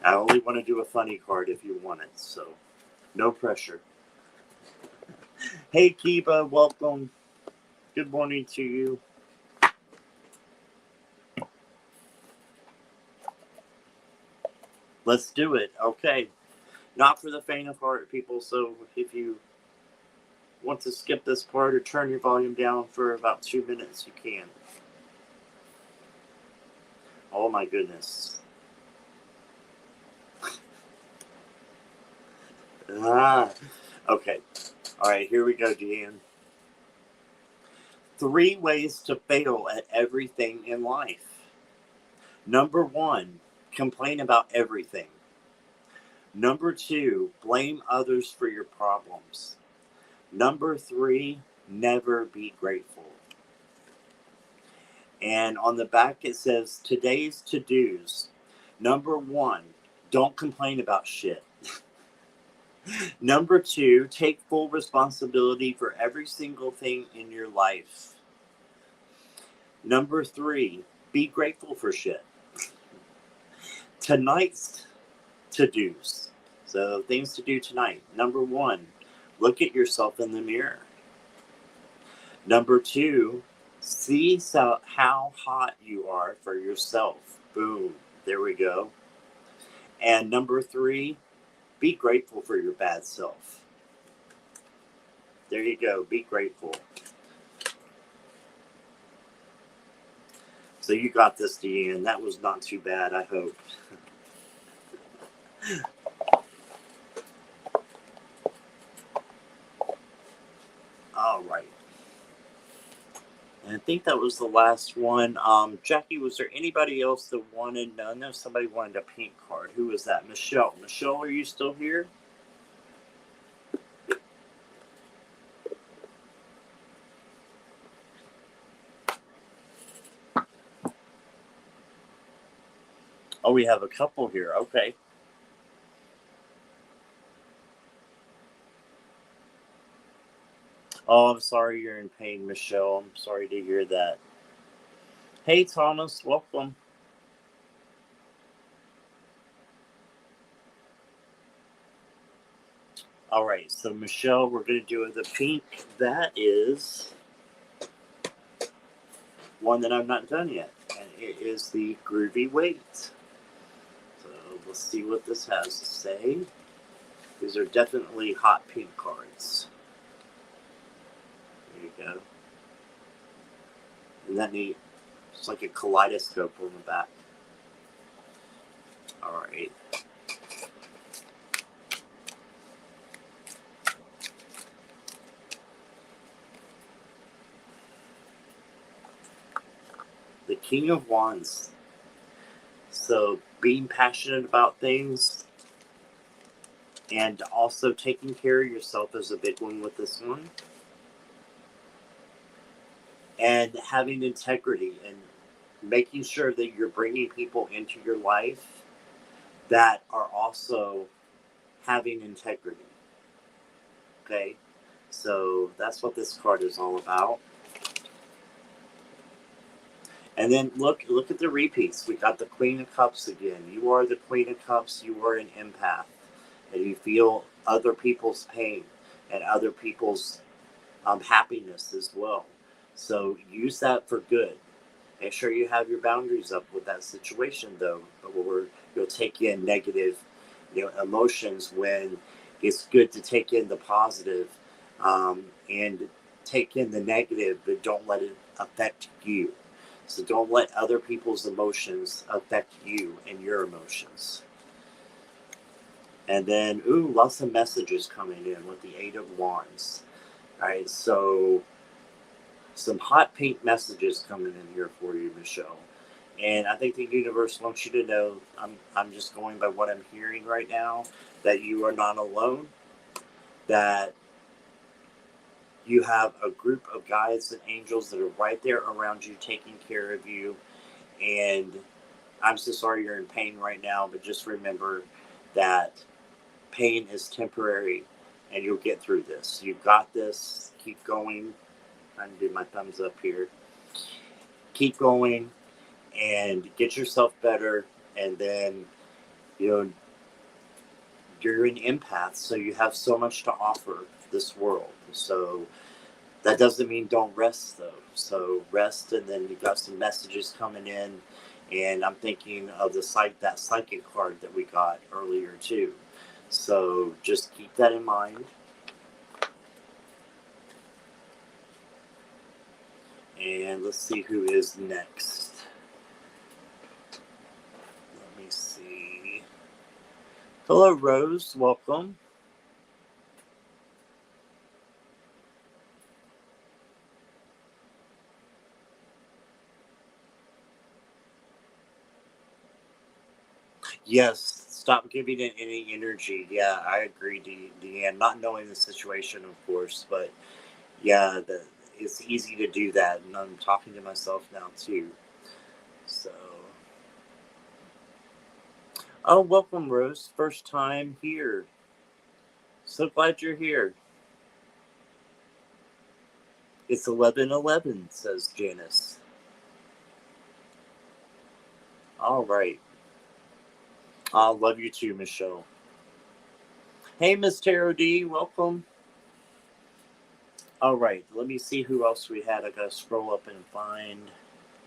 I only want to do a funny card if you want it, so no pressure. Hey, Kiba, welcome. Good morning to you. Let's do it. Okay. Not for the faint of heart, people, so if you want to skip this part or turn your volume down for about 2 minutes, you can. Oh my goodness. Okay. All right, here we go, Deanne. 3 ways to fail at everything in life. Number 1, complain about everything. Number 2, blame others for your problems. Number 3, never be grateful. And on the back it says, today's to-dos. Number 1, don't complain about shit. Number 2, take full responsibility for every single thing in your life. Number 3, be grateful for shit. Tonight's to-dos. So things to do tonight. Number 1, look at yourself in the mirror. Number 2, see how hot you are for yourself. Boom. There we go. And number 3, be grateful for your bad self. There you go. Be grateful. So you got this, Deanne. That was not too bad, I hope. All right. And I think that was the last one. Jackie, was there anybody else that wanted? I know somebody wanted a pink card. Who was that? Michelle. Michelle, are you still here? Oh, we have a couple here. Okay. Oh, I'm sorry you're in pain, Michelle. I'm sorry to hear that. Hey, Thomas. Welcome. All right. So, Michelle, we're going to do the pink. That is one that I've not done yet. And it is the Groovy Weight. So, let's see what this has to say. These are definitely hot pink cards. There you go. Isn't that neat? It's like a kaleidoscope on the back. All right. The King of Wands. So being passionate about things and also taking care of yourself is a big one with this one. And having integrity and making sure that you're bringing people into your life that are also having integrity. Okay? So that's what this card is all about. And then look at the repeats. We got the Queen of Cups again. You are the Queen of Cups. You are an empath. And you feel other people's pain and other people's happiness as well. So use that for good. Make sure you have your boundaries up with that situation, though, where you'll take in negative, emotions when it's good to take in the positive, and take in the negative, but don't let it affect you. So don't let other people's emotions affect you and your emotions. And then, ooh, lots of messages coming in with the Eight of Wands. All right, so some hot pink messages coming in here for you, Michelle. And I think the universe wants you to know, I'm just going by what I'm hearing right now, that you are not alone, that you have a group of guides and angels that are right there around you, taking care of you. And I'm so sorry you're in pain right now, but just remember that pain is temporary and you'll get through this. You've got this. Keep going. I'm going to do my thumbs up here. Keep going and get yourself better. And then, you know, you're an empath, so you have so much to offer this world. So that doesn't mean don't rest, though. So rest, and then you got some messages coming in. And I'm thinking of that psychic card that we got earlier, too. So just keep that in mind. And let's see who is next. Let me see. Hello, Rose. Welcome. Yes, stop giving it any energy. Yeah, I agree, Deanne. Not knowing the situation, of course, but yeah, it's easy to do that. And I'm talking to myself now, too. So, oh, welcome, Rose. First time here. So glad you're here. It's 11:11, says Janice. All right. I love you too, Michelle. Hey, Miss Tarot D, welcome. All right, let me see who else we had. I gotta scroll up and find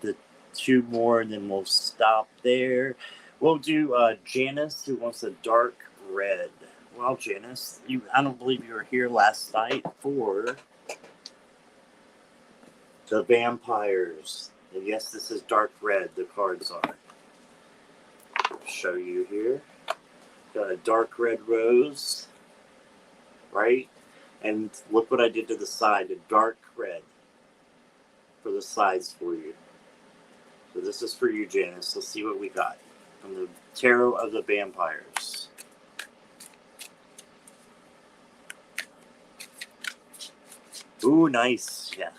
the two more, and then we'll stop there. We'll do Janice, who wants a dark red. Well, Janice, I don't believe you were here last night for the vampires. And yes, this is dark red, the cards are. I'll show you here. Got a dark red rose, right? And look what I did to the side, a dark red for the sides for you. So this is for you, Janice. Let's see what we got from the Tarot of the Vampires. Ooh, nice. Yeah.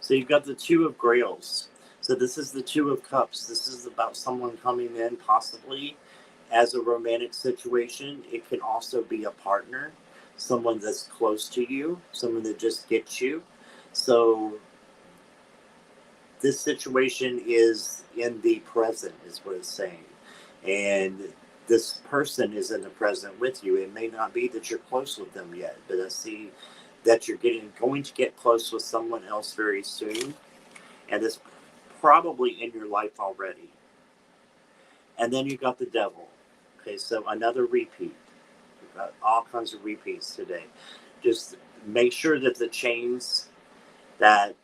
So you've got the Two of Grails. So this is the Two of Cups. This is about someone coming in possibly as a romantic situation. It can also be a partner, someone that's close to you, someone that just gets you. So this situation is in the present, is what it's saying. And this person is in the present with you. It may not be that you're close with them yet, but I see that you're going to get close with someone else very soon. And it's probably in your life already. And then you got the devil. Okay, so another repeat. We've got all kinds of repeats today. Just make sure that the chains that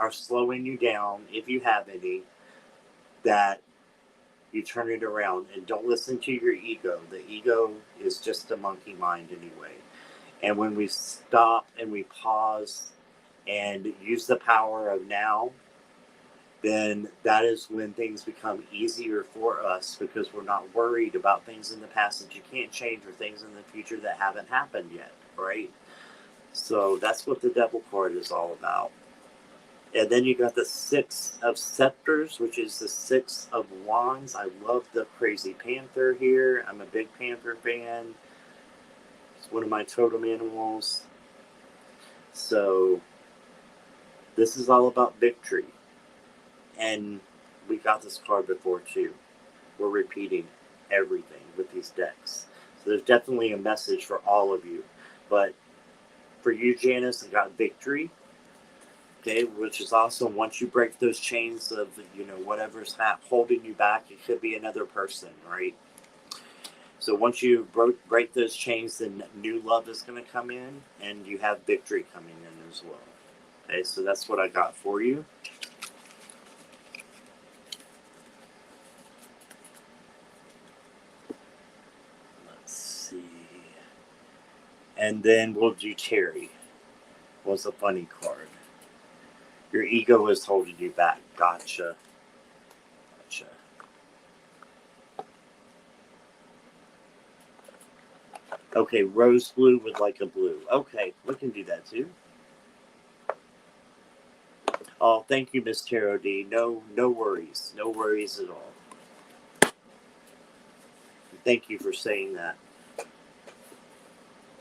are slowing you down, if you have any, that you turn it around and don't listen to your ego. The ego is just a monkey mind anyway. And when we stop and we pause and use the power of now, then that is when things become easier for us, because we're not worried about things in the past that you can't change or things in the future that haven't happened yet, right? So that's what the devil card is all about. And then you got the Six of Scepters, which is the Six of Wands. I love the Crazy Panther here. I'm a big Panther fan. It's one of my totem animals. So this is all about victory. And we got this card before too. We're repeating everything with these decks. So there's definitely a message for all of you. But for you, Janice, I got victory. Okay, which is awesome. Once you break those chains of, whatever's not holding you back, it could be another person, right? So once you break those chains, then new love is going to come in, and you have victory coming in as well. Okay, so that's what I got for you. Let's see. And then we'll do Terry. Was a funny card. Your ego is holding you back. Gotcha. Okay, rose blue with like a blue. Okay, we can do that too. Oh, thank you, Miss Tarot D. No worries. No worries at all. Thank you for saying that.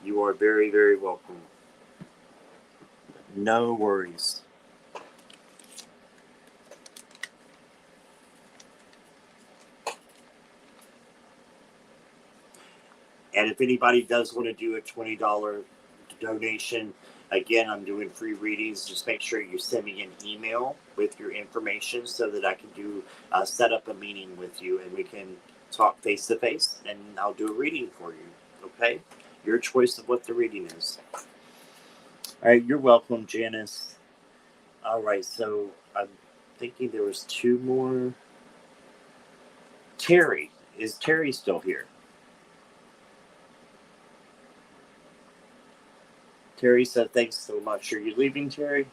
You are very, very welcome. No worries. And if anybody does want to do a $20 donation, again, I'm doing free readings. Just make sure you send me an email with your information so that I can set up a meeting with you and we can talk face to face, and I'll do a reading for you. Okay? Your choice of what the reading is. All right, you're welcome, Janice. All right, so I'm thinking there was two more. Terry. Is Terry still here? Terry said, thanks so much. Are you leaving, Terry?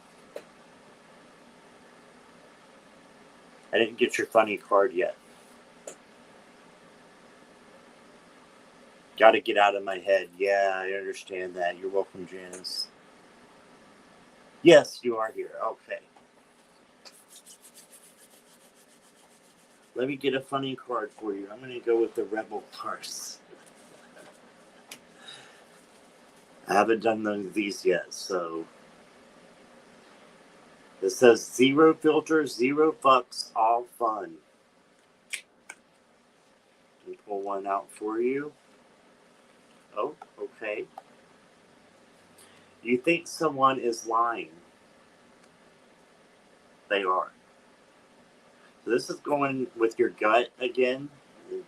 I didn't get your funny card yet. Got to get out of my head. Yeah, I understand that. You're welcome, Janice. Yes, you are here. Okay. Let me get a funny card for you. I'm going to go with the Rebel cards. I haven't done none of these yet, so. It says 0 filters, 0 fucks, all fun. Let me pull one out for you. Oh, okay. You think someone is lying. They are. So this is going with your gut again,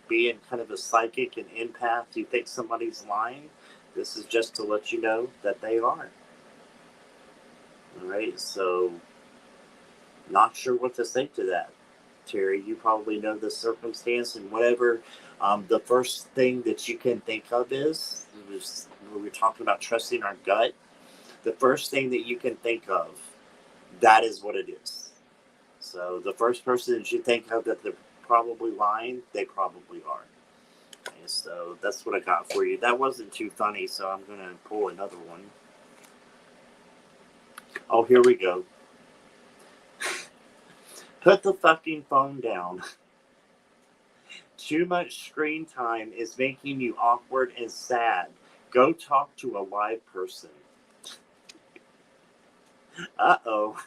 being kind of a psychic and empath. You think somebody's lying. This is just to let you know that they are. All right, so not sure what to say to that, Terry. You probably know the circumstance and whatever. The first thing that you can think of is, when we're talking about trusting our gut, the first thing that you can think of, that is what it is. So the first person that you think of that they're probably lying, they probably are. Okay, so that's what I got for you. That wasn't too funny, so I'm going to pull another one. Oh, here we go. Put the fucking phone down. Too much screen time is making you awkward and sad. Go talk to a live person. Uh-oh.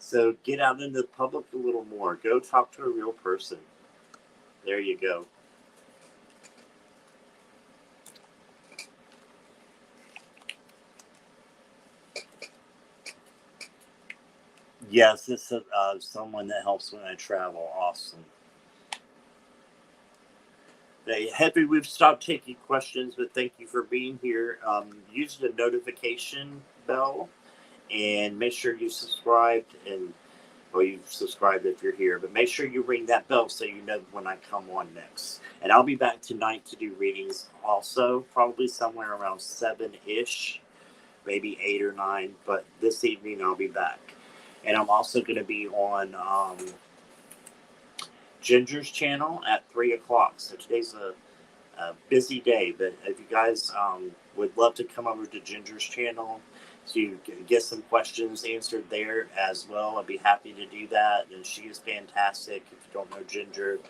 So get out into the public a little more. Go talk to a real person. There you go. Yes, it's someone that helps when I travel. Awesome. Hey, happy we've stopped taking questions, but thank you for being here. Use the notification bell and make sure you subscribed, and well, you've subscribed if you're here, but make sure you ring that bell so you know when I come on next. And I'll be back tonight to do readings also, probably somewhere around 7-ish, maybe 8 or 9, but this evening I'll be back. And I'm also going to be on Ginger's channel at 3 o'clock. So today's a busy day, but if you guys would love to come over to Ginger's channel to get some questions answered there as well, I'd be happy to do that. And she is fantastic. If you don't know Ginger.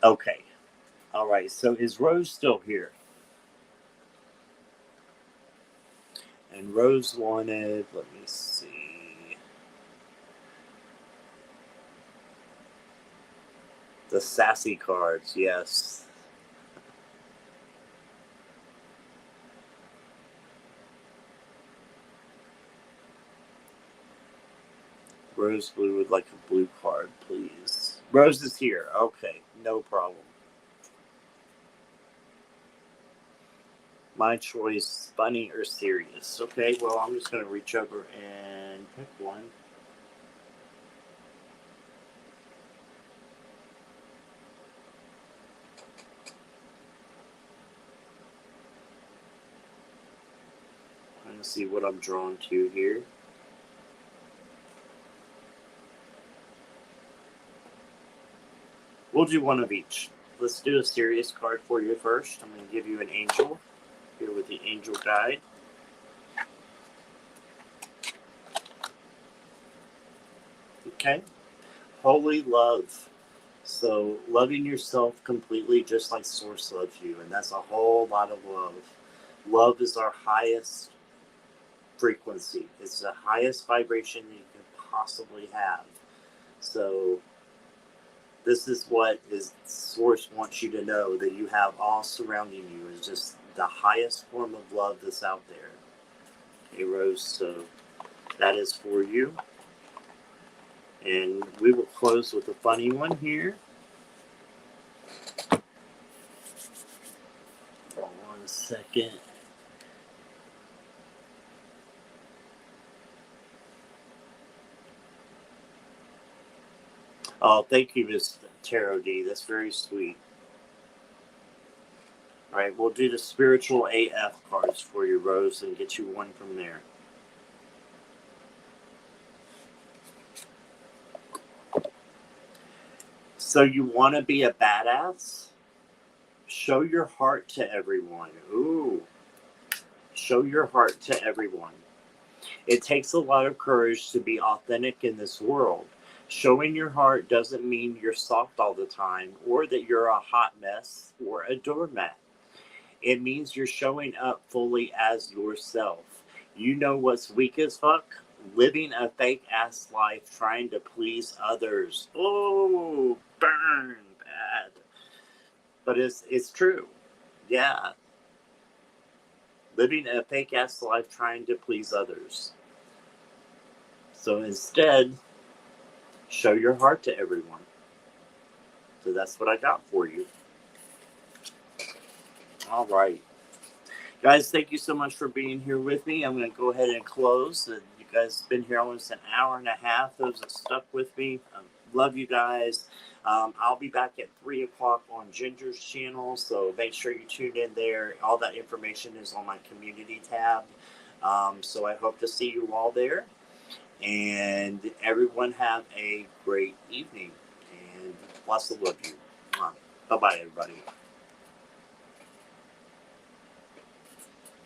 Okay. All right. So is Rose still here? And Rose wanted, let me see, the sassy cards. Yes. Rose Blue would like a blue card, please. Rose is here. Okay, no problem. My choice, funny or serious. Okay, well, I'm just going to reach over and pick one. I'm going to see what I'm drawn to here. We'll do one of each. Let's do a serious card for you first. I'm going to give you an angel here with the angel guide. Okay. Holy love. So loving yourself completely just like Source loves you. And that's a whole lot of love. Love is our highest frequency. It's the highest vibration you can possibly have. So this is what is Source wants you to know, that you have all surrounding you is just the highest form of love that's out there. Okay, Rose, so that is for you. And we will close with a funny one here. Hold on a second. Oh, thank you, Miss Tarot D. That's very sweet. All right, we'll do the spiritual AF cards for you, Rose, and get you one from there. So you want to be a badass? Show your heart to everyone. Ooh. Show your heart to everyone. It takes a lot of courage to be authentic in this world. Showing your heart doesn't mean you're soft all the time or that you're a hot mess or a doormat. It means you're showing up fully as yourself. You know what's weak as fuck? Living a fake ass life trying to please others. Oh, burn bad. But it's true. Yeah. Living a fake ass life trying to please others. So instead, show your heart to everyone. So that's what I got for you. All right. Guys, thank you so much for being here with me. I'm going to go ahead and close. You guys have been here almost an hour and a half. Those that stuck with me, love you guys. I'll be back at 3 o'clock on Ginger's channel, so make sure you tune in there. All that information is on my community tab. So I hope to see you all there. And everyone have a great evening. And lots of love you. Bye-bye, everybody.